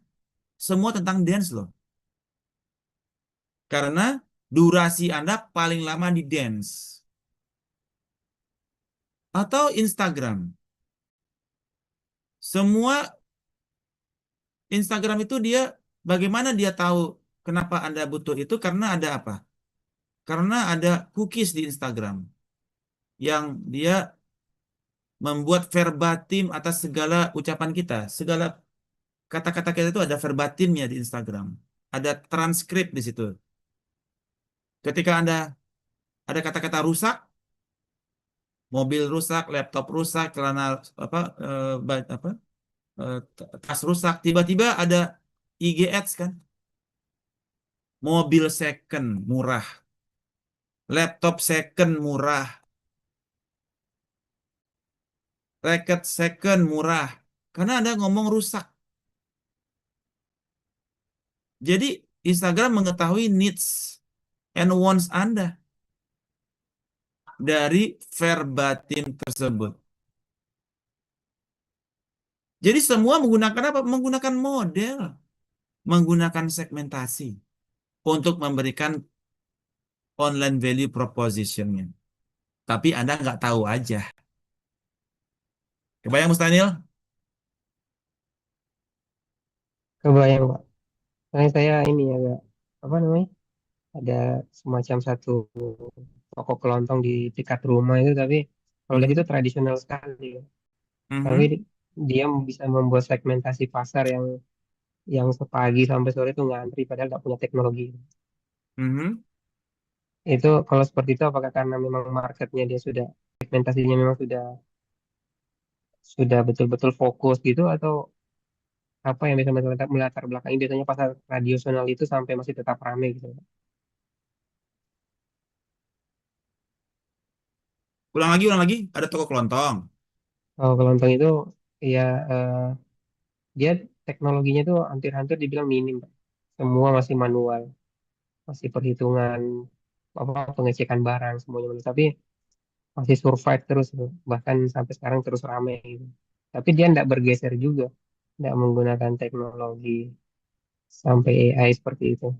[SPEAKER 1] semua tentang dance loh. Karena durasi Anda paling lama di dance. Atau Instagram. Semua Instagram itu bagaimana dia tahu kenapa Anda butuh itu? Karena ada apa? Karena ada cookies di Instagram yang dia membuat verbatim atas segala ucapan kita. Segala kata-kata kita itu ada verbatimnya di Instagram. Ada transkrip di situ. Ketika Anda ada kata-kata rusak, mobil rusak, laptop rusak, celana apa, tas rusak, tiba-tiba ada IG Ads kan, mobil second murah, laptop second murah, racket second murah, karena Anda ngomong rusak. Jadi Instagram mengetahui needs and wants Anda dari verbatim tersebut. Jadi semua menggunakan apa? Menggunakan model, menggunakan segmentasi untuk memberikan online value proposition-nya. Tapi Anda nggak tahu aja. Kebayang Mustanil?
[SPEAKER 7] Kebayang, Pak. Soalnya saya ini agak apa namanya? Ada semacam satu toko kelontong di dekat rumah itu, tapi kalau lihat itu
[SPEAKER 1] Mhm.
[SPEAKER 7] tradisional sekali, ya. Tapi
[SPEAKER 1] Mhm.
[SPEAKER 7] dia bisa membuat segmentasi pasar yang sepagi sampai sore itu ngantri padahal nggak punya teknologi.
[SPEAKER 1] Mhm.
[SPEAKER 7] Itu kalau seperti itu apakah karena memang marketnya dia sudah segmentasinya memang sudah betul-betul fokus gitu, atau apa yang bisa melatar belakangi biasanya pasar tradisional itu sampai masih tetap ramai gitu.
[SPEAKER 1] Ulang lagi. Ada toko kelontong.
[SPEAKER 7] Kalau kelontong itu ya, eh, dia teknologinya tuh hampir-hampir dibilang minim, Pak. Semua masih manual, masih perhitungan apa pengecekan barang semuanya manual. Tapi masih survive terus gitu. Bahkan sampai sekarang terus ramai gitu. Tapi dia tidak bergeser juga, tidak menggunakan teknologi sampai AI seperti itu.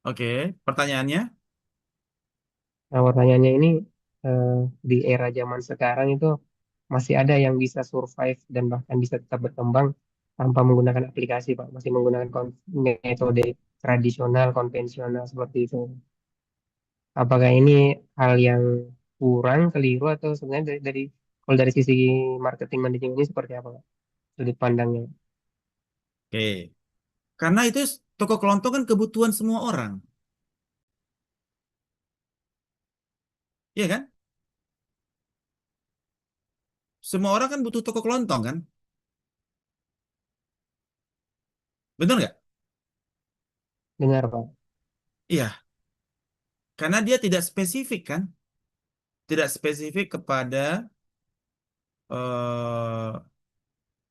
[SPEAKER 1] Oke, pertanyaannya.
[SPEAKER 7] Nah, pertanyaannya ini, eh, di era zaman sekarang itu masih ada yang bisa survive dan bahkan bisa tetap berkembang tanpa menggunakan aplikasi, Pak. Masih menggunakan metode tradisional, konvensional seperti itu. Apakah ini hal yang kurang, keliru, atau sebenarnya kalau dari sisi marketing manajemen ini seperti apa, Pak? Sudut pandangnya.
[SPEAKER 1] Oke. Karena itu toko kelontong kan kebutuhan semua orang. Iya kan? Semua orang kan butuh toko kelontong kan? Betul nggak?
[SPEAKER 7] Dengar, Pak.
[SPEAKER 1] Iya. Karena dia tidak spesifik kan? Tidak spesifik kepada eh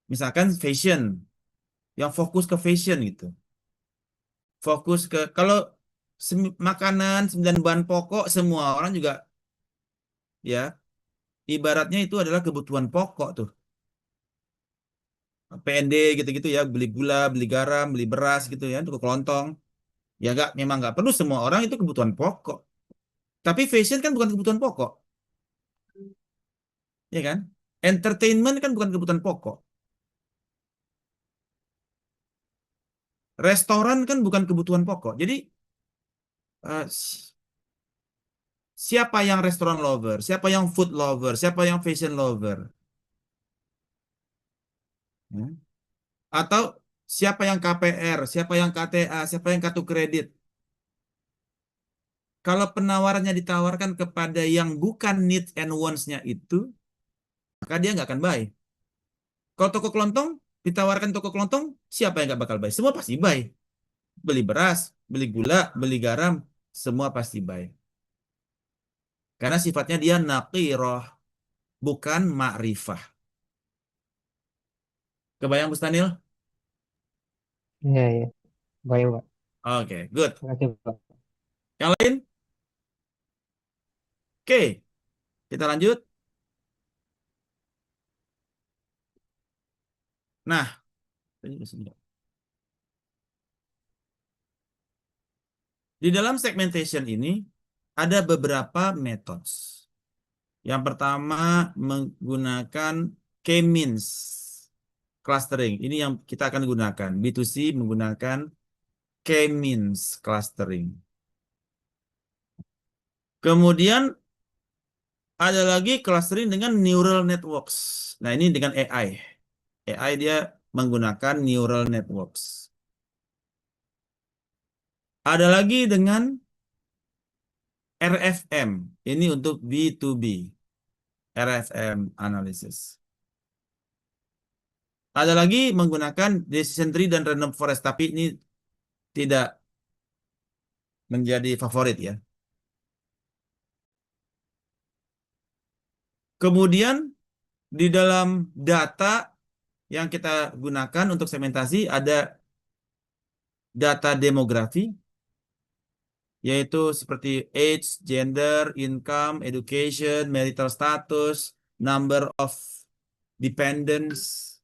[SPEAKER 1] misalkan fashion. Yang fokus ke fashion gitu. Fokus ke, kalau makanan, 9 bahan pokok, semua orang juga ya, ibaratnya itu adalah kebutuhan pokok tuh. PND gitu-gitu ya, beli gula, beli garam, beli beras gitu ya, untuk kelontong. Ya nggak, memang nggak perlu semua orang itu kebutuhan pokok. Tapi fashion kan bukan kebutuhan pokok, ya kan? Entertainment kan bukan kebutuhan pokok. Restoran kan bukan kebutuhan pokok. Jadi siapa yang restoran lover, siapa yang food lover, siapa yang fashion lover, ya? Atau siapa yang KPR, siapa yang KTA, siapa yang kartu kredit. Kalau penawarannya ditawarkan kepada yang bukan needs and wants-nya itu, maka dia nggak akan buy. Kalau toko kelontong, ditawarkan toko kelontong, siapa yang nggak bakal buy? Semua pasti buy. Beli beras, beli gula, beli garam, semua pasti buy. Karena sifatnya dia naqiroh, bukan ma'rifah. Kebayang Bustanil?
[SPEAKER 7] Iya, iya. Baik, Pak.
[SPEAKER 1] Oke, good.
[SPEAKER 7] Terima kasih, Pak.
[SPEAKER 1] Yang lain? Oke, kita lanjut. Nah, di dalam segmentation ini ada beberapa metode. Yang pertama menggunakan K-means clustering. Ini yang kita akan gunakan. B2C menggunakan K-means clustering. Kemudian ada lagi clustering dengan neural networks. Nah, ini dengan AI. AI dia menggunakan neural networks. Ada lagi dengan RFM. Ini untuk B2B. RFM analysis. Ada lagi menggunakan decision tree dan random forest, tapi ini tidak menjadi favorit ya. Kemudian di dalam data yang kita gunakan untuk segmentasi ada data demografi, yaitu seperti age, gender, income, education, marital status, number of dependents,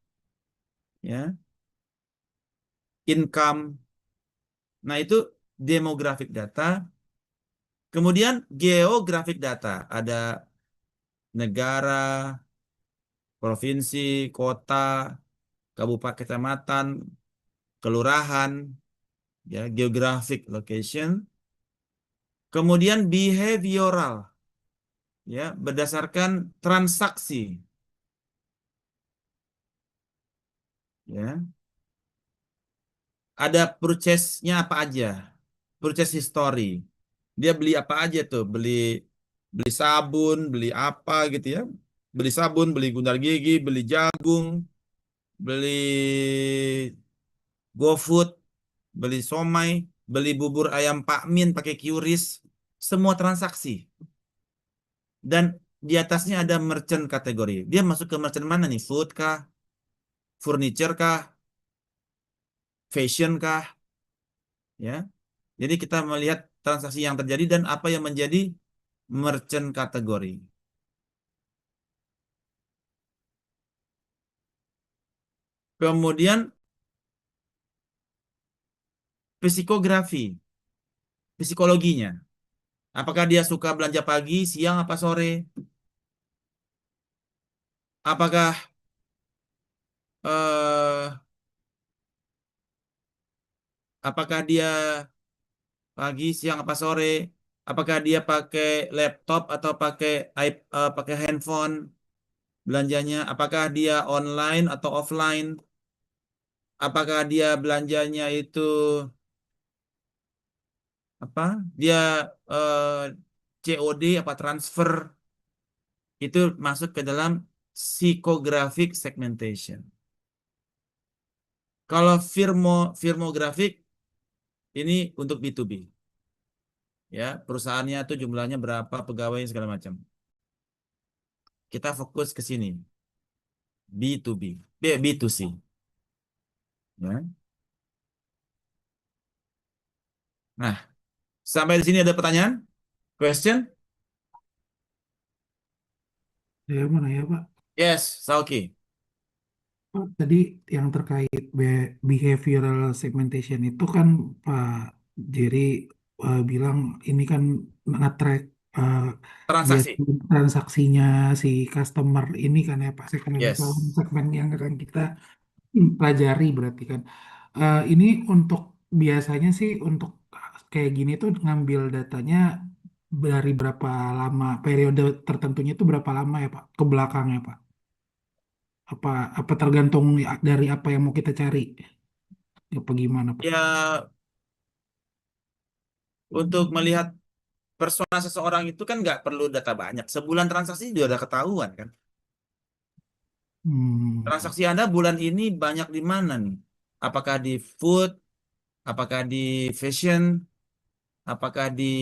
[SPEAKER 1] ya, income. Nah, itu demographic data. Kemudian geographic data, ada negara, provinsi, kota, kabupaten, kecamatan, kelurahan, ya, geographic location. Kemudian behavioral, ya, berdasarkan transaksi, ya. Ada purchase-nya apa aja, purchase history. Dia beli apa aja tuh, beli sabun, beli apa gitu ya. Beli sabun, beli gundar gigi, beli jagung, beli GoFood, beli somai, beli bubur ayam Pak Min pakai QRIS, semua transaksi. Dan di atasnya ada merchant kategori. Dia masuk ke merchant mana nih? Food kah? Furniture kah? Fashion kah? Ya. Jadi kita melihat transaksi yang terjadi dan apa yang menjadi merchant kategori. Kemudian psikografi, psikologinya. Apakah dia suka belanja pagi, siang, apa sore? Apakah eh, apakah dia pagi, siang, apa sore? Apakah dia pakai laptop atau pakai handphone belanjanya? Apakah dia online atau offline? Apakah dia belanjanya itu apa? Dia eh, COD apa transfer? Itu masuk ke dalam psychographic segmentation. Kalau firmographic ini untuk B2B. Ya, perusahaannya itu jumlahnya berapa, pegawainya segala macam. Kita fokus ke sini. B2B, B2C. Ya. Nah, sampai di sini ada pertanyaan? Question?
[SPEAKER 8] Saya mau nanya Pak,
[SPEAKER 1] Yes, Sauki.
[SPEAKER 8] Pak, tadi yang terkait behavioral segmentation itu kan Pak Jerry bilang ini kan nge-track biasa
[SPEAKER 1] Transaksi.
[SPEAKER 8] transaksinya si customer ini kan ya Pak, segmen itu
[SPEAKER 1] Yes.
[SPEAKER 8] segmen yang akan kita pelajari berarti kan. Ini untuk biasanya sih untuk kayak gini tuh ngambil datanya dari berapa lama, periode tertentunya itu berapa lama ya Pak, ke belakangnya Pak? Apa apa tergantung dari apa yang mau kita cari? Apa gimana Pak?
[SPEAKER 1] Ya, untuk melihat persona seseorang itu kan nggak perlu data banyak. Sebulan transaksi juga udah ketahuan kan.
[SPEAKER 8] Hmm.
[SPEAKER 1] Transaksi Anda bulan ini banyak di mana nih? Apakah di food? Apakah di fashion? Apakah di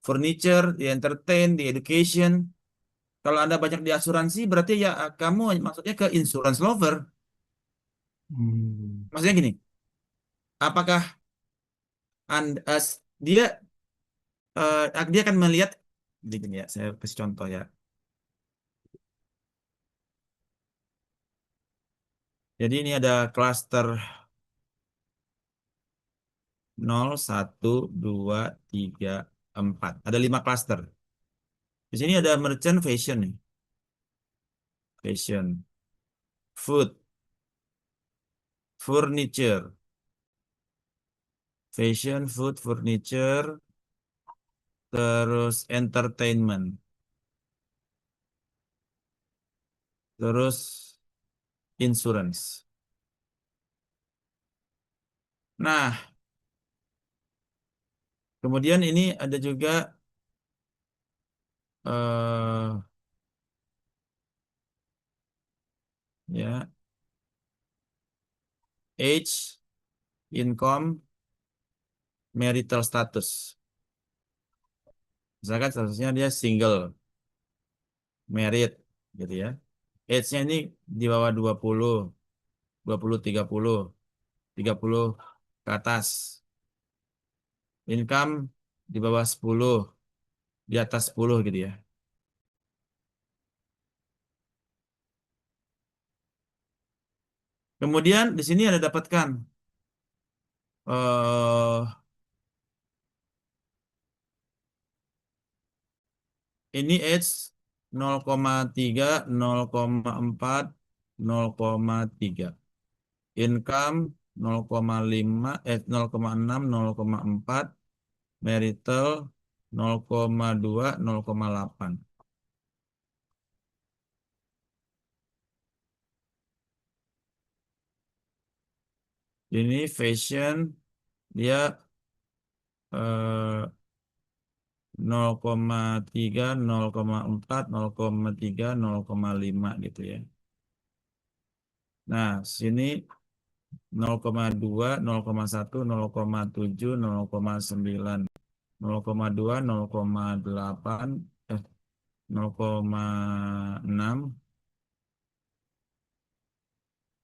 [SPEAKER 1] furniture, di entertain, di education. Kalau Anda banyak di asuransi, berarti ya kamu maksudnya ke insurance lover.
[SPEAKER 8] Hmm.
[SPEAKER 1] Maksudnya gini, apakah Anda, dia akan melihat, jadi gini ya, saya kasih contoh ya. Jadi ini ada klaster 0, 1, 2, 3, 4. Ada 5 klaster. Di sini ada merchant fashion nih. Fashion, food, furniture, fashion, food, furniture, terus entertainment, terus insurance. Nah, kemudian ini ada juga ya age, income, marital status. Misalkan statusnya dia single, married gitu ya. Age-nya ini di bawah 20, 20, 30 ke atas. Income di bawah 10, di atas 10 gitu ya. Kemudian di sini ada dapatkan eh ini age 0,3, 0,4, 0,3. Income 0,5, 0,6, 0,4. Marital 0,2, 0,8. Ini fashion dia 0,3, 0,4, 0,3, 0,5 gitu ya. Nah, sini 0,2, 0,1, 0,7, 0,9, 0,2, 0,8, 0,6,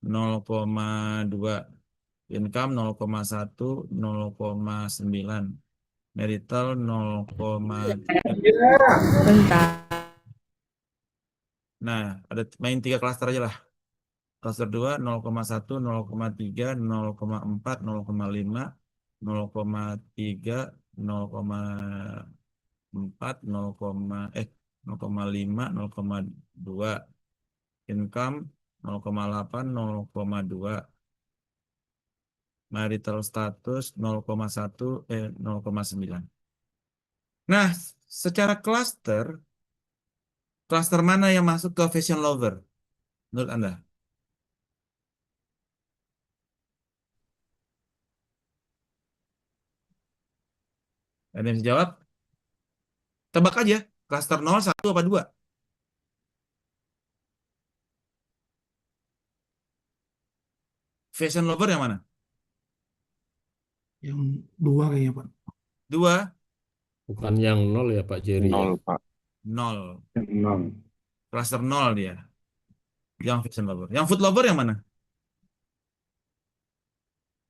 [SPEAKER 1] 0,2. Income 0,1, 0,9. Marital 0,3.
[SPEAKER 5] Bentar.
[SPEAKER 1] Nah, ada main 3 klaster aja lah. Klaster 2 0,1, 0,3, 0,4, 0,5, 0,3, 0,4, 0,5, 0,2. Income 0,8, 0,2. Marital status 0,1, 0,9. Nah, secara klaster mana yang masuk ke fashion lover menurut Anda? Ada yang bisa jawab? Tebak aja, klaster 0, 1, apa 2? Fashion lover yang mana?
[SPEAKER 8] Yang 2 kayaknya, Pak.
[SPEAKER 1] 2,
[SPEAKER 9] Bukan yang 0 ya Pak Jerry ya.
[SPEAKER 6] 0, Pak.
[SPEAKER 1] 0.
[SPEAKER 6] 0.
[SPEAKER 1] Klaster 0 dia. Yang fashion lover. Yang food lover yang mana?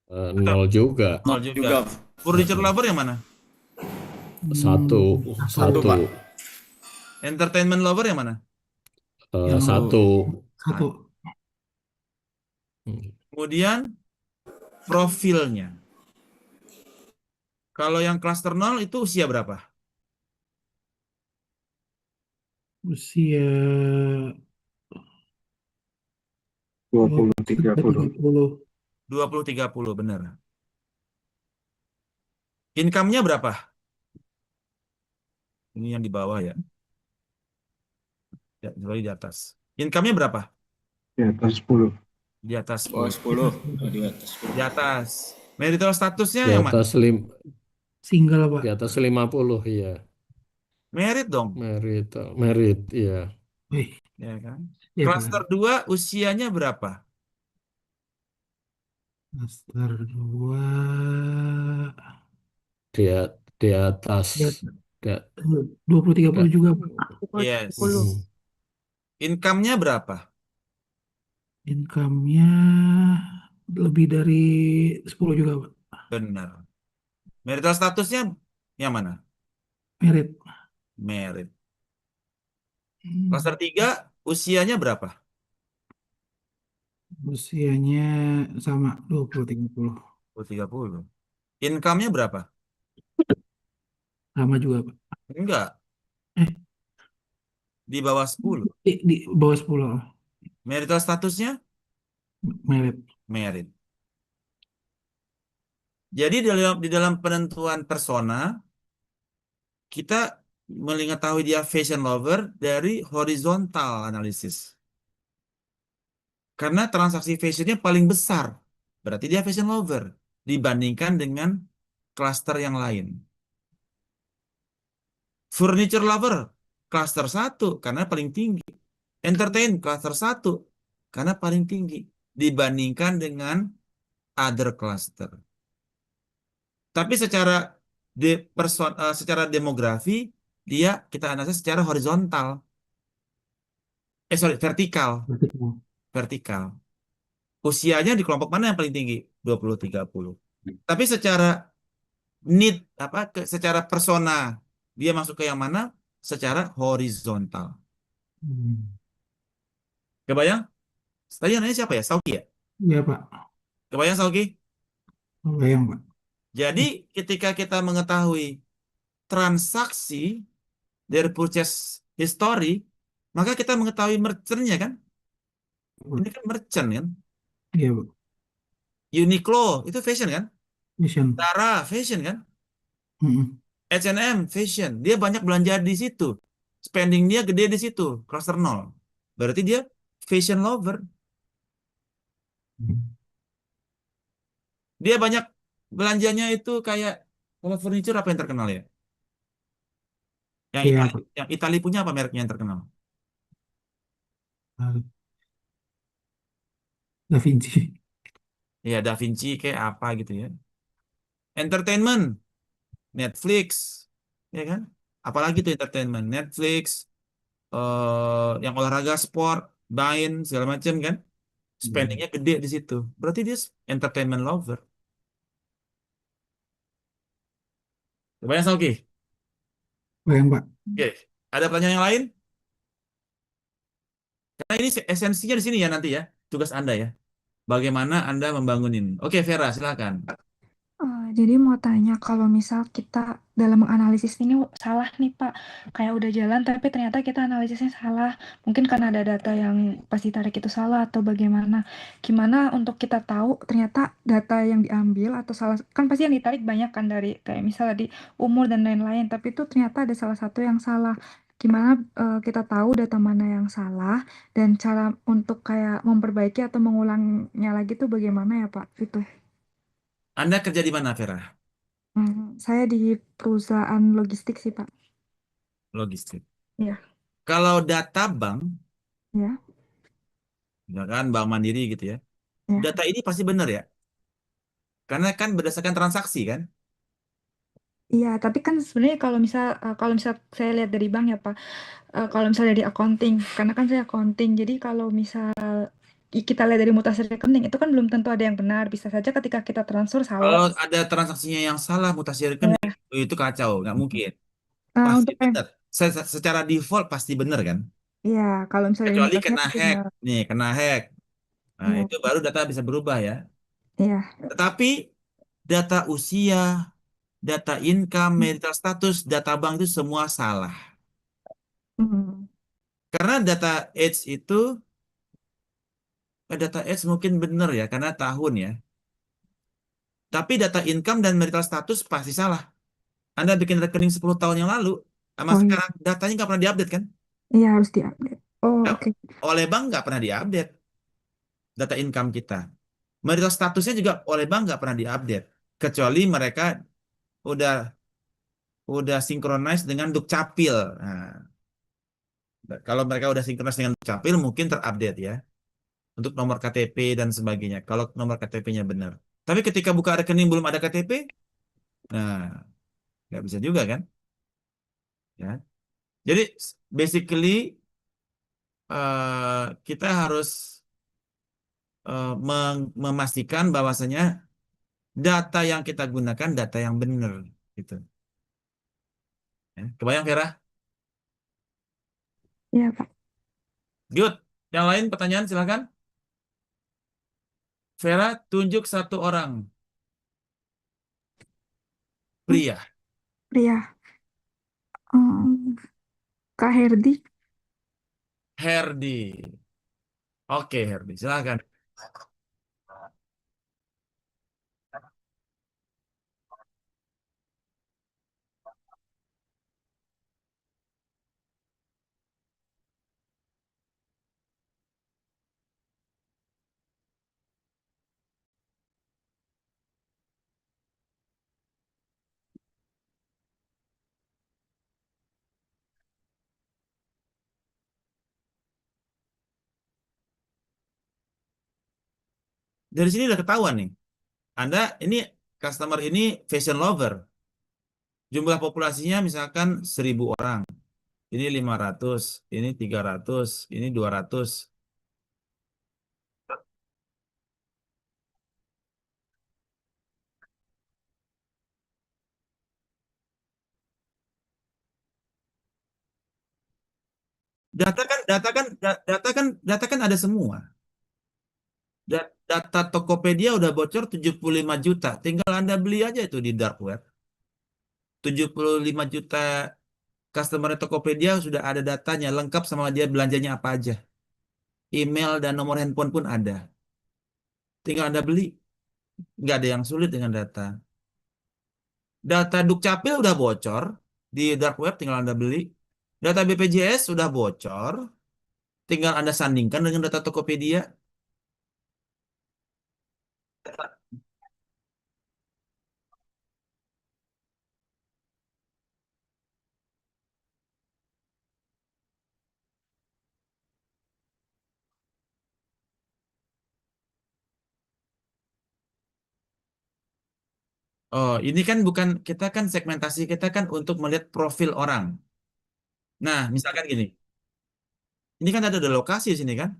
[SPEAKER 9] 0 juga.
[SPEAKER 1] 0 juga. Furniture lover yang mana?
[SPEAKER 9] 1.
[SPEAKER 8] Pak.
[SPEAKER 1] Entertainment lover yang mana?
[SPEAKER 9] 1.
[SPEAKER 8] 1.
[SPEAKER 1] Kemudian profilnya. Kalau yang klaster 0 itu usia berapa?
[SPEAKER 8] Usia
[SPEAKER 6] 20-30.
[SPEAKER 1] 20-30, benar. Income-nya berapa? Ini yang di bawah ya. Ya, di atas. Income-nya berapa?
[SPEAKER 6] Di atas 10.
[SPEAKER 1] Di atas 10.
[SPEAKER 10] Oh, 10. Oh, di atas 10.
[SPEAKER 1] Di atas. Marital statusnya
[SPEAKER 9] Di
[SPEAKER 1] yang mana?
[SPEAKER 9] atas
[SPEAKER 8] Single, Pak.
[SPEAKER 9] di atas 50 ya.
[SPEAKER 1] Merit dong.
[SPEAKER 9] Merit ya.
[SPEAKER 8] Wih,
[SPEAKER 1] Ya kan?
[SPEAKER 8] ya, Pak.
[SPEAKER 1] Klaster 2 usianya berapa?
[SPEAKER 8] Klaster 2.
[SPEAKER 9] Di atas Enggak.
[SPEAKER 8] 20-30 juga, Pak.
[SPEAKER 1] Yes.
[SPEAKER 3] 10.
[SPEAKER 9] Mm-mm.
[SPEAKER 1] Income-nya berapa?
[SPEAKER 8] Income-nya lebih dari 10 juga, Pak.
[SPEAKER 1] Benar. Marital statusnya yang mana?
[SPEAKER 8] Merit.
[SPEAKER 1] Merit.
[SPEAKER 8] Hmm.
[SPEAKER 1] Klaster 3, usianya berapa?
[SPEAKER 8] Usianya sama 20-30.
[SPEAKER 1] 30. Income-nya berapa?
[SPEAKER 8] Sama juga, Pak.
[SPEAKER 1] Enggak,
[SPEAKER 8] Eh,
[SPEAKER 1] di bawah 10.
[SPEAKER 8] di bawah 10.
[SPEAKER 1] Marital statusnya
[SPEAKER 8] Merit.
[SPEAKER 1] merit. Jadi di dalam penentuan persona, kita mengetahui dia fashion lover dari horizontal analisis. Karena transaksi fashionnya paling besar. Berarti dia fashion lover dibandingkan dengan klaster yang lain. Furniture lover, klaster 1 karena paling tinggi. Entertain, klaster 1 karena paling tinggi dibandingkan dengan other cluster. Tapi secara demografi dia kita analisis secara horizontal. Vertikal.
[SPEAKER 8] Vertikal.
[SPEAKER 1] Vertikal. Usianya di kelompok mana yang paling tinggi? 20-30. Tapi secara need secara persona dia masuk ke yang mana? Secara horizontal. Kebayang? Tadi namanya siapa ya? Sauki ya?
[SPEAKER 8] Iya, Pak.
[SPEAKER 1] Kebayang Sauki?
[SPEAKER 8] Bayang, Pak.
[SPEAKER 1] Jadi ketika kita mengetahui transaksi dari purchase history, maka kita mengetahui merchant-nya kan? Ini kan merchant kan?
[SPEAKER 8] Iya, Pak.
[SPEAKER 1] Uniqlo itu fashion kan?
[SPEAKER 8] Mission.
[SPEAKER 1] Zara fashion kan?
[SPEAKER 8] Mm-mm.
[SPEAKER 1] H&M fashion. Dia banyak belanja di situ. Spending dia gede di situ. Cluster 0. Berarti dia fashion lover. Dia banyak belanjanya itu kayak kalau furniture apa yang terkenal ya? Yang
[SPEAKER 8] Iya,
[SPEAKER 1] Itali,
[SPEAKER 8] Pak.
[SPEAKER 1] yang Itali punya apa mereknya yang terkenal?
[SPEAKER 8] Da Vinci.
[SPEAKER 1] Ya Da Vinci kayak apa gitu ya. Entertainment, Netflix, ya kan? Apalagi tuh entertainment, Netflix, yang olahraga, sport, main segala macam kan? Spendingnya gede di situ. Berarti dia entertainment lover. Kebayang Sauki?
[SPEAKER 8] Bayang, Pak.
[SPEAKER 1] Oke, ada pertanyaan yang lain? Karena ini esensinya di sini ya nanti ya, tugas Anda ya. Bagaimana Anda membangun ini? Oke, Vera, silakan.
[SPEAKER 11] Jadi mau tanya kalau misal kita dalam menganalisis ini salah nih Pak, kayak udah jalan tapi ternyata kita analisisnya salah, mungkin karena ada data yang pas ditarik itu salah atau bagaimana. Gimana untuk kita tahu ternyata data yang diambil atau salah, kan pasti yang ditarik banyak kan dari kayak misalnya di umur dan lain-lain, tapi itu ternyata ada salah satu yang salah. Gimana kita tahu data mana yang salah dan cara untuk kayak memperbaiki atau mengulangnya lagi tuh bagaimana ya Pak? Itu.
[SPEAKER 1] Anda kerja di mana, Vera?
[SPEAKER 11] Saya di perusahaan logistik sih, Pak.
[SPEAKER 1] Logistik.
[SPEAKER 11] Iya,
[SPEAKER 1] Kalau data bank,
[SPEAKER 11] ya,
[SPEAKER 1] misalkan Bank Mandiri gitu ya,
[SPEAKER 11] ya.
[SPEAKER 1] data ini pasti benar ya? Karena kan berdasarkan transaksi kan?
[SPEAKER 11] Iya, tapi kan sebenarnya kalau misal saya lihat dari bank ya, Pak. Kalau misal dari accounting, karena kan saya accounting, jadi kalau misal kita lihat dari mutasi rekening itu kan belum tentu ada yang benar. Bisa saja ketika kita transfer salah.
[SPEAKER 1] Kalau ada transaksinya yang salah, mutasi rekening, itu kacau, nggak mungkin. Pasti
[SPEAKER 11] Untuk
[SPEAKER 1] benar. Secara default pasti benar kan?
[SPEAKER 11] iya, kalau misalnya dari
[SPEAKER 1] Kecuali
[SPEAKER 11] mutasinya
[SPEAKER 1] kena
[SPEAKER 11] itu
[SPEAKER 1] hack.
[SPEAKER 11] benar.
[SPEAKER 1] Nih, kena hack. Nah,
[SPEAKER 11] Iya,
[SPEAKER 1] itu baru data bisa berubah ya.
[SPEAKER 11] iya.
[SPEAKER 1] Tetapi data usia, data income, marital status, data bank itu semua salah.
[SPEAKER 11] Hmm.
[SPEAKER 1] Karena data age itu, data age mungkin benar ya, karena tahun ya. Tapi data income dan marital status pasti salah. Anda bikin rekening 10 tahun yang lalu, sama
[SPEAKER 11] Oh iya,
[SPEAKER 1] sekarang datanya nggak pernah diupdate kan?
[SPEAKER 11] iya harus diupdate. Oh
[SPEAKER 1] Ya,
[SPEAKER 11] oke.
[SPEAKER 1] oleh bank nggak pernah diupdate data income kita. Marital statusnya juga oleh bank nggak pernah diupdate. Kecuali mereka udah synchronize dengan Dukcapil. Nah, kalau mereka udah synchronize dengan Dukcapil mungkin terupdate ya. Untuk nomor KTP dan sebagainya. Kalau nomor KTP-nya benar. Tapi ketika buka rekening belum ada KTP, nah nggak bisa juga kan? Ya. Jadi basically kita harus memastikan bahwasanya data yang kita gunakan data yang benar gitu. Ya. Kebayang Vera?
[SPEAKER 11] Iya, Pak.
[SPEAKER 1] Good. Yang lain pertanyaan silakan. Vera, tunjuk satu orang pria.
[SPEAKER 11] Pria. Kak Herdi.
[SPEAKER 1] Herdi. Oke, Herdi, silakan. Dari sini udah ketahuan nih. Anda ini customer ini fashion lover. Jumlah populasinya misalkan 1.000 orang. Ini 500, ini 300, ini 200. Data kan ada semua. Data Tokopedia udah bocor 75 juta. Tinggal Anda beli aja itu di dark web. 75 juta customer Tokopedia sudah ada datanya lengkap sama dia belanjanya apa aja. Email dan nomor handphone pun ada. Tinggal Anda beli. Nggak ada yang sulit dengan data. Data Dukcapil udah bocor di dark web, tinggal Anda beli. Data BPJS sudah bocor, tinggal Anda sandingkan dengan data Tokopedia. Oh, ini kan bukan, kita kan segmentasi kita kan untuk melihat profil orang. Nah, misalkan gini. Ini kan ada lokasi di sini kan?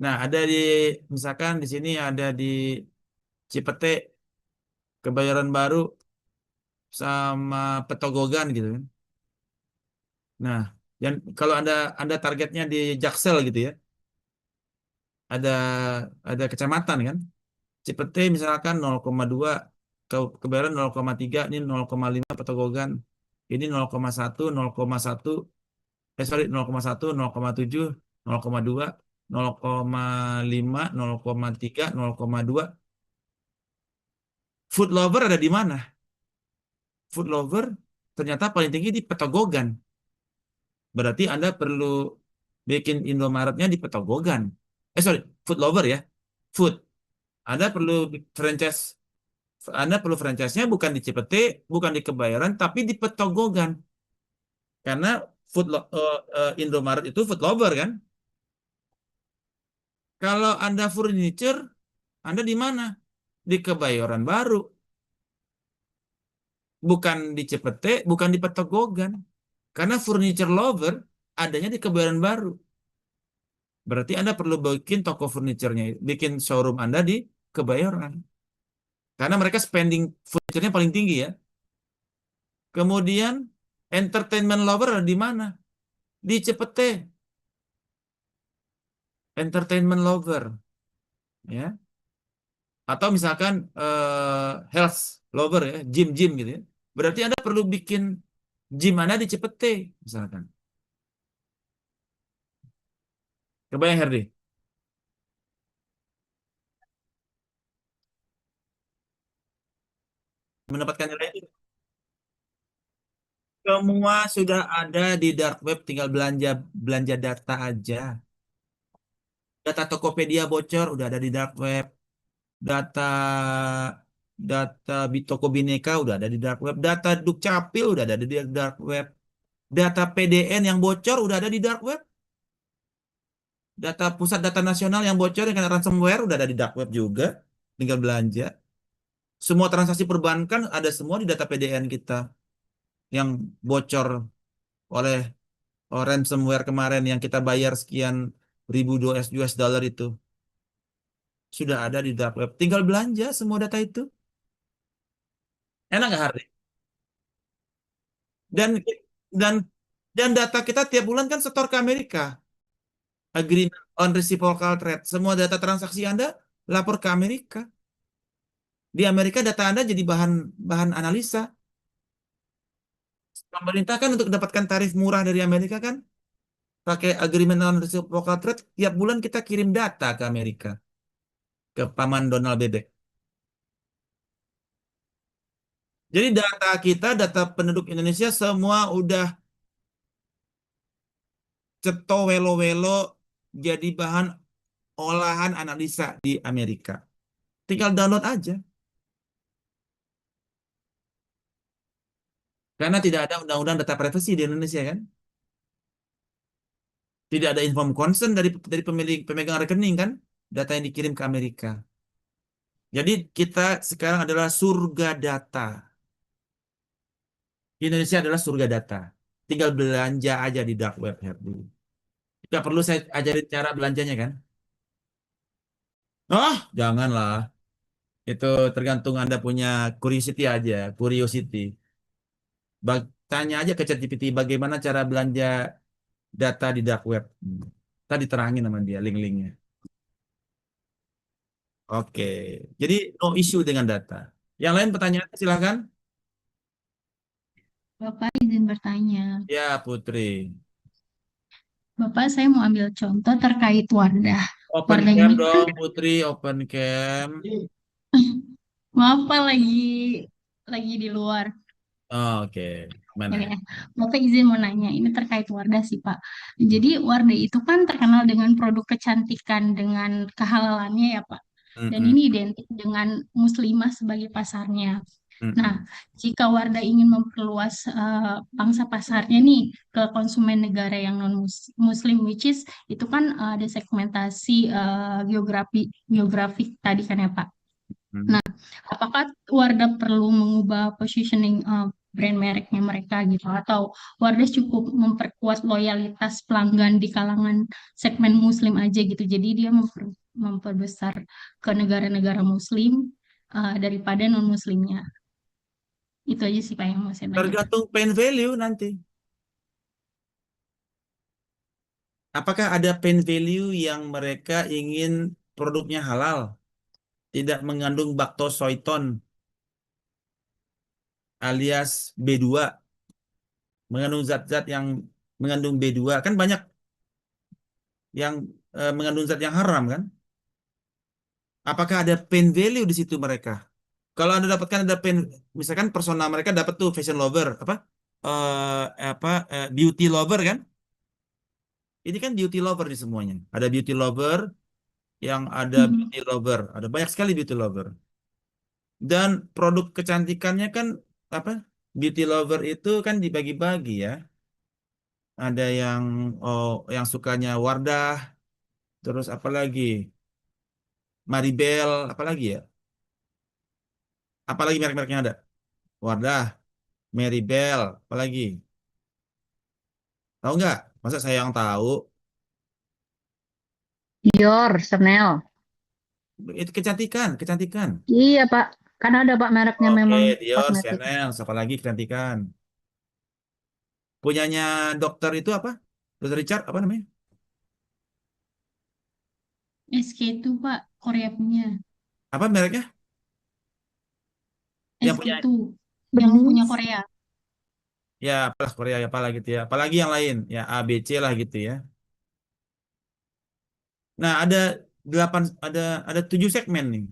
[SPEAKER 1] Nah, ada di misalkan di sini ada di Cipete, Kebayoran Baru sama Petogogan gitu kan. Nah, yang kalau Anda targetnya di Jaksel gitu ya. Ada kecamatan kan? Cipete misalkan 0,2, Kebayoran 0,3, ini 0,5 Petogogan. Ini 0,1, 0,1, sorry 0,1, 0,7, 0,2, 0,5, 0,3, 0,2. Food lover ada di mana? Food lover ternyata paling tinggi di Petogogan. Berarti Anda perlu bikin Indomaretnya di Petogogan. Sorry, food lover ya. Food. Anda perlu franchise. Anda perlu franchise-nya bukan di Cipete, bukan di Kebayoran, tapi di Petogogan. Karena Indomaret itu food lover kan. Kalau Anda furniture, Anda di mana? Di Kebayoran Baru. Bukan di Cipete, bukan di Petogogan. Karena furniture lover adanya di Kebayoran Baru. Berarti Anda perlu bikin toko furniture-nya, bikin showroom Anda di Kebayoran. Karena mereka spending furniture-nya paling tinggi ya. Kemudian entertainment lover ada di mana? Di Cipete. Entertainment lover. Ya. Atau misalkan health lover ya, gym gitu ya. Berarti Anda perlu bikin gym Anda di Cipete misalkan. Kebayang Herdi? Mendapatkan nilai itu. Semua sudah ada di dark web, tinggal belanja data aja. Data Tokopedia bocor udah ada di dark web. Data Toko Bineka udah ada di dark web. Data Dukcapil udah ada di dark web. Data PDN yang bocor udah ada di dark web. Data Pusat Data Nasional yang bocor yang kena ransomware udah ada di dark web juga. Tinggal belanja. Semua transaksi perbankan ada semua di data PDN kita. yang bocor oleh ransomware kemarin yang kita bayar sekian ribu US dollar itu sudah ada di dark web. Tinggal belanja semua data itu. Enak nggak Hardy? Dan dan dan data kita tiap bulan kan setor ke Amerika. Agreement on reciprocal trade. Semua data transaksi Anda lapor ke Amerika. Di Amerika data Anda jadi bahan bahan analisa. Pemerintah kan untuk dapatkan tarif murah dari Amerika kan pakai agreement on reciprocal trade. Tiap bulan kita kirim data ke Amerika, ke paman Donald Bebek. Jadi data kita, data penduduk Indonesia semua udah ceto welo-welo jadi bahan olahan analisa di Amerika. Tinggal download aja. Karena tidak ada undang-undang data privacy di Indonesia kan. Tidak ada inform consent dari pemegang rekening kan. Data yang dikirim ke Amerika. Jadi kita sekarang adalah surga data. Indonesia adalah surga data. Tinggal belanja aja di dark web. Tidak perlu saya ajarin cara belanjanya kan. Oh, janganlah. Itu tergantung Anda punya curiosity aja. Curiosity. Tanya aja ke ChatGPT bagaimana cara belanja data di dark web. Tadi terangin sama dia link-linknya. Oke. Jadi no issue dengan data. Yang lain pertanyaan silakan.
[SPEAKER 12] Bapak izin bertanya.
[SPEAKER 1] Ya, Putri.
[SPEAKER 12] Bapak, saya mau ambil contoh terkait Wardah.
[SPEAKER 1] Open
[SPEAKER 12] Wardah
[SPEAKER 1] cam
[SPEAKER 12] ini kan,
[SPEAKER 1] dong, Putri. Open cam.
[SPEAKER 12] maaf Pak, lagi di luar.
[SPEAKER 1] Oh, oke. Mana?
[SPEAKER 12] Ya, ya. Bapak izin mau nanya, ini terkait Wardah sih Pak. Jadi Wardah itu kan terkenal dengan produk kecantikan dengan kehalalannya ya Pak. Dan
[SPEAKER 1] Mm-mm.
[SPEAKER 12] ini identik dengan muslimah sebagai pasarnya.
[SPEAKER 1] Mm-mm.
[SPEAKER 12] Nah, jika Wardah ingin memperluas pangsa pasarnya nih ke konsumen negara yang non-Muslim, which is itu kan ada segmentasi geografik tadi kan ya Pak.
[SPEAKER 1] Mm.
[SPEAKER 12] Apakah Wardah perlu mengubah positioning brand mereknya mereka gitu, atau Wardah cukup memperkuat loyalitas pelanggan di kalangan segmen Muslim aja gitu, jadi dia memperbesar ke negara-negara Muslim daripada non-Muslimnya. Itu aja sih Pak yang mau saya tanyakan.
[SPEAKER 1] Tergantung pain value nanti. Apakah ada pain value yang mereka ingin produknya halal, tidak mengandung baktosoiton alias B2, mengandung zat-zat yang mengandung B2, kan banyak yang mengandung zat yang haram kan? Apakah ada pain value di situ mereka? Kalau Anda dapatkan ada pain, misalkan persona mereka dapat tuh fashion lover, beauty lover kan? Ini kan beauty lover di semuanya. Ada beauty lover, yang ada beauty lover, ada banyak sekali beauty lover. Dan produk kecantikannya kan apa? Beauty lover itu kan dibagi-bagi ya. Ada yang sukanya Wardah, terus apa lagi? Maribel, apa lagi ya? Apalagi merek-mereknya ada? Wardah, Maribel, apa lagi? Tahu nggak? Masa saya yang tahu?
[SPEAKER 4] Dior, Chanel.
[SPEAKER 1] Itu kecantikan, kecantikan.
[SPEAKER 4] Iya Pak, kan ada Pak mereknya
[SPEAKER 1] Oke,
[SPEAKER 4] memang
[SPEAKER 1] Dior,
[SPEAKER 4] kosmetik.
[SPEAKER 1] Chanel, siapa lagi kecantikan? Punyanya dokter itu apa? Dokter Richard, apa namanya?
[SPEAKER 12] SK2 Pak, Korea punya.
[SPEAKER 1] Apa mereknya? Yang punya,
[SPEAKER 12] SK2 yang punya Korea.
[SPEAKER 1] ya apalah Korea, apalah gitu ya. Apalagi yang lain, ya A, B, C lah gitu ya. Nah, ada 7 segmen nih.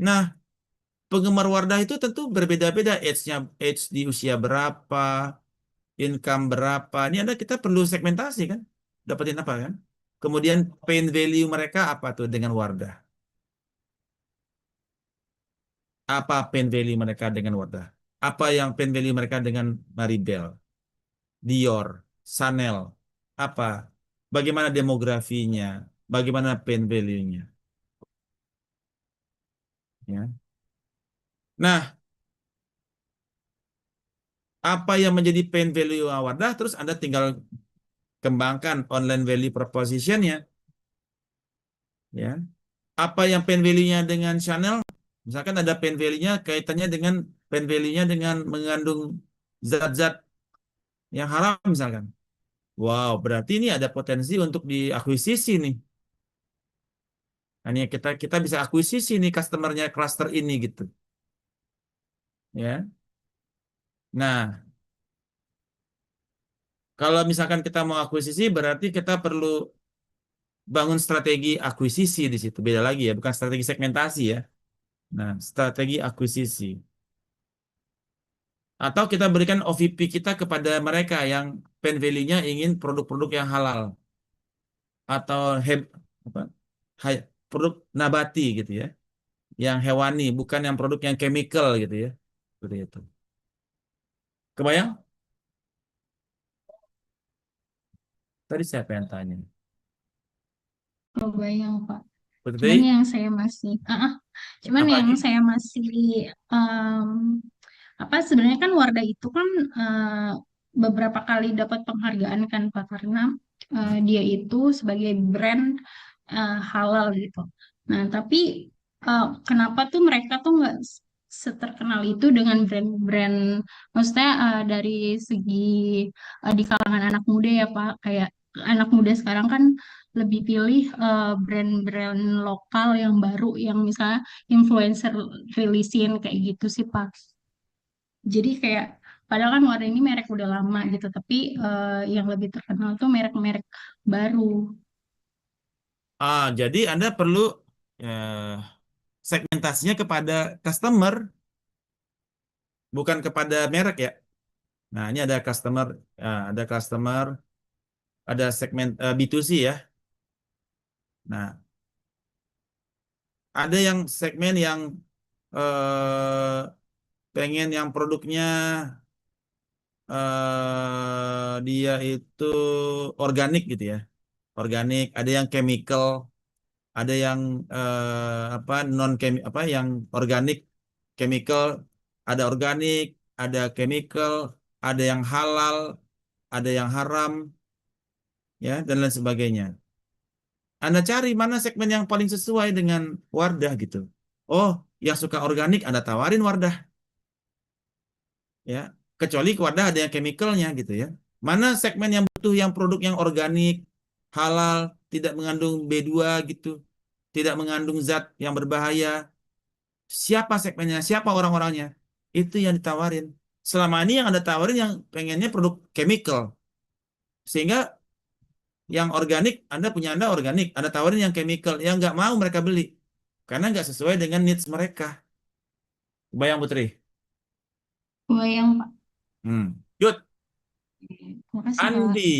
[SPEAKER 1] Nah, penggemar Wardah itu tentu berbeda-beda age di usia berapa, income berapa. Ini kita perlu segmentasi kan? Dapetin apa kan? Kemudian pain value mereka apa tuh dengan Wardah? Apa pain value mereka dengan Wardah? Apa yang pain value mereka dengan Maribel, Dior, Chanel? Apa? Bagaimana demografinya? Bagaimana pain value-nya? Ya. Nah, apa yang menjadi pain value Wardah, terus Anda tinggal kembangkan online value proposition-nya, ya. Apa yang pain value-nya dengan channel? Misalkan ada pain value-nya kaitannya dengan pain value-nya dengan mengandung zat-zat yang haram misalkan. Wow, berarti ini ada potensi untuk diakuisisi nih. Nah, ini kita bisa akuisisi nih customer-nya cluster ini gitu. Ya. Nah, kalau misalkan kita mau akuisisi berarti kita perlu bangun strategi akuisisi di situ. Beda lagi ya, bukan strategi segmentasi ya. Nah, strategi akuisisi. Atau kita berikan OVP kita kepada mereka yang pain value-nya ingin produk-produk yang halal atau apa, produk nabati gitu ya, yang hewani, bukan yang produk yang chemical gitu ya. Seperti itu. Kebayang? Tadi siapa yang tanya?
[SPEAKER 12] Kebayang, Pak.
[SPEAKER 1] Putri?
[SPEAKER 12] Cuman yang saya masih, cuman
[SPEAKER 1] Apa
[SPEAKER 12] yang
[SPEAKER 1] lagi?
[SPEAKER 12] saya masih em, apa sebenarnya kan Wardah itu kan beberapa kali dapat penghargaan kan Pak karena dia itu sebagai brand halal gitu. Nah, tapi kenapa tuh mereka tuh nggak seterkenal itu dengan brand-brand, maksudnya dari segi di kalangan anak muda ya Pak, kayak anak muda sekarang kan lebih pilih brand-brand lokal yang baru yang misalnya influencer rilisin kayak gitu sih Pak. Jadi kayak padahal kan Wardah ini merek udah lama gitu, tapi yang lebih terkenal tuh merek-merek baru.
[SPEAKER 1] Jadi Anda perlu eh, segmentasinya kepada customer, bukan kepada merek ya. Nah, ini ada customer, ada segmen B2C ya. Nah, ada yang segmen yang eh, pengen yang produknya dia itu organik gitu ya. Organik, ada yang chemical, ada yang apa non apa yang organik, chemical, ada organik, ada chemical, ada yang halal, ada yang haram, ya dan lain sebagainya. Anda cari mana segmen yang paling sesuai dengan Wardah gitu. Oh, yang suka organik Anda tawarin Wardah, ya. Kecuali Wardah ada yang chemicalnya gitu ya. Mana segmen yang butuh yang produk yang organik, halal, tidak mengandung B2 gitu, tidak mengandung zat yang berbahaya. Siapa segmennya, siapa orang-orangnya? Itu yang ditawarin. Selama ini yang Anda tawarin yang pengennya produk chemical. Sehingga yang organik, Anda organik. Anda tawarin yang chemical. Yang nggak mau mereka beli. Karena nggak sesuai dengan needs mereka. Bayang Putri.
[SPEAKER 12] Kebayang Pak.
[SPEAKER 1] Good.
[SPEAKER 12] Makasih Pak.
[SPEAKER 1] Andi.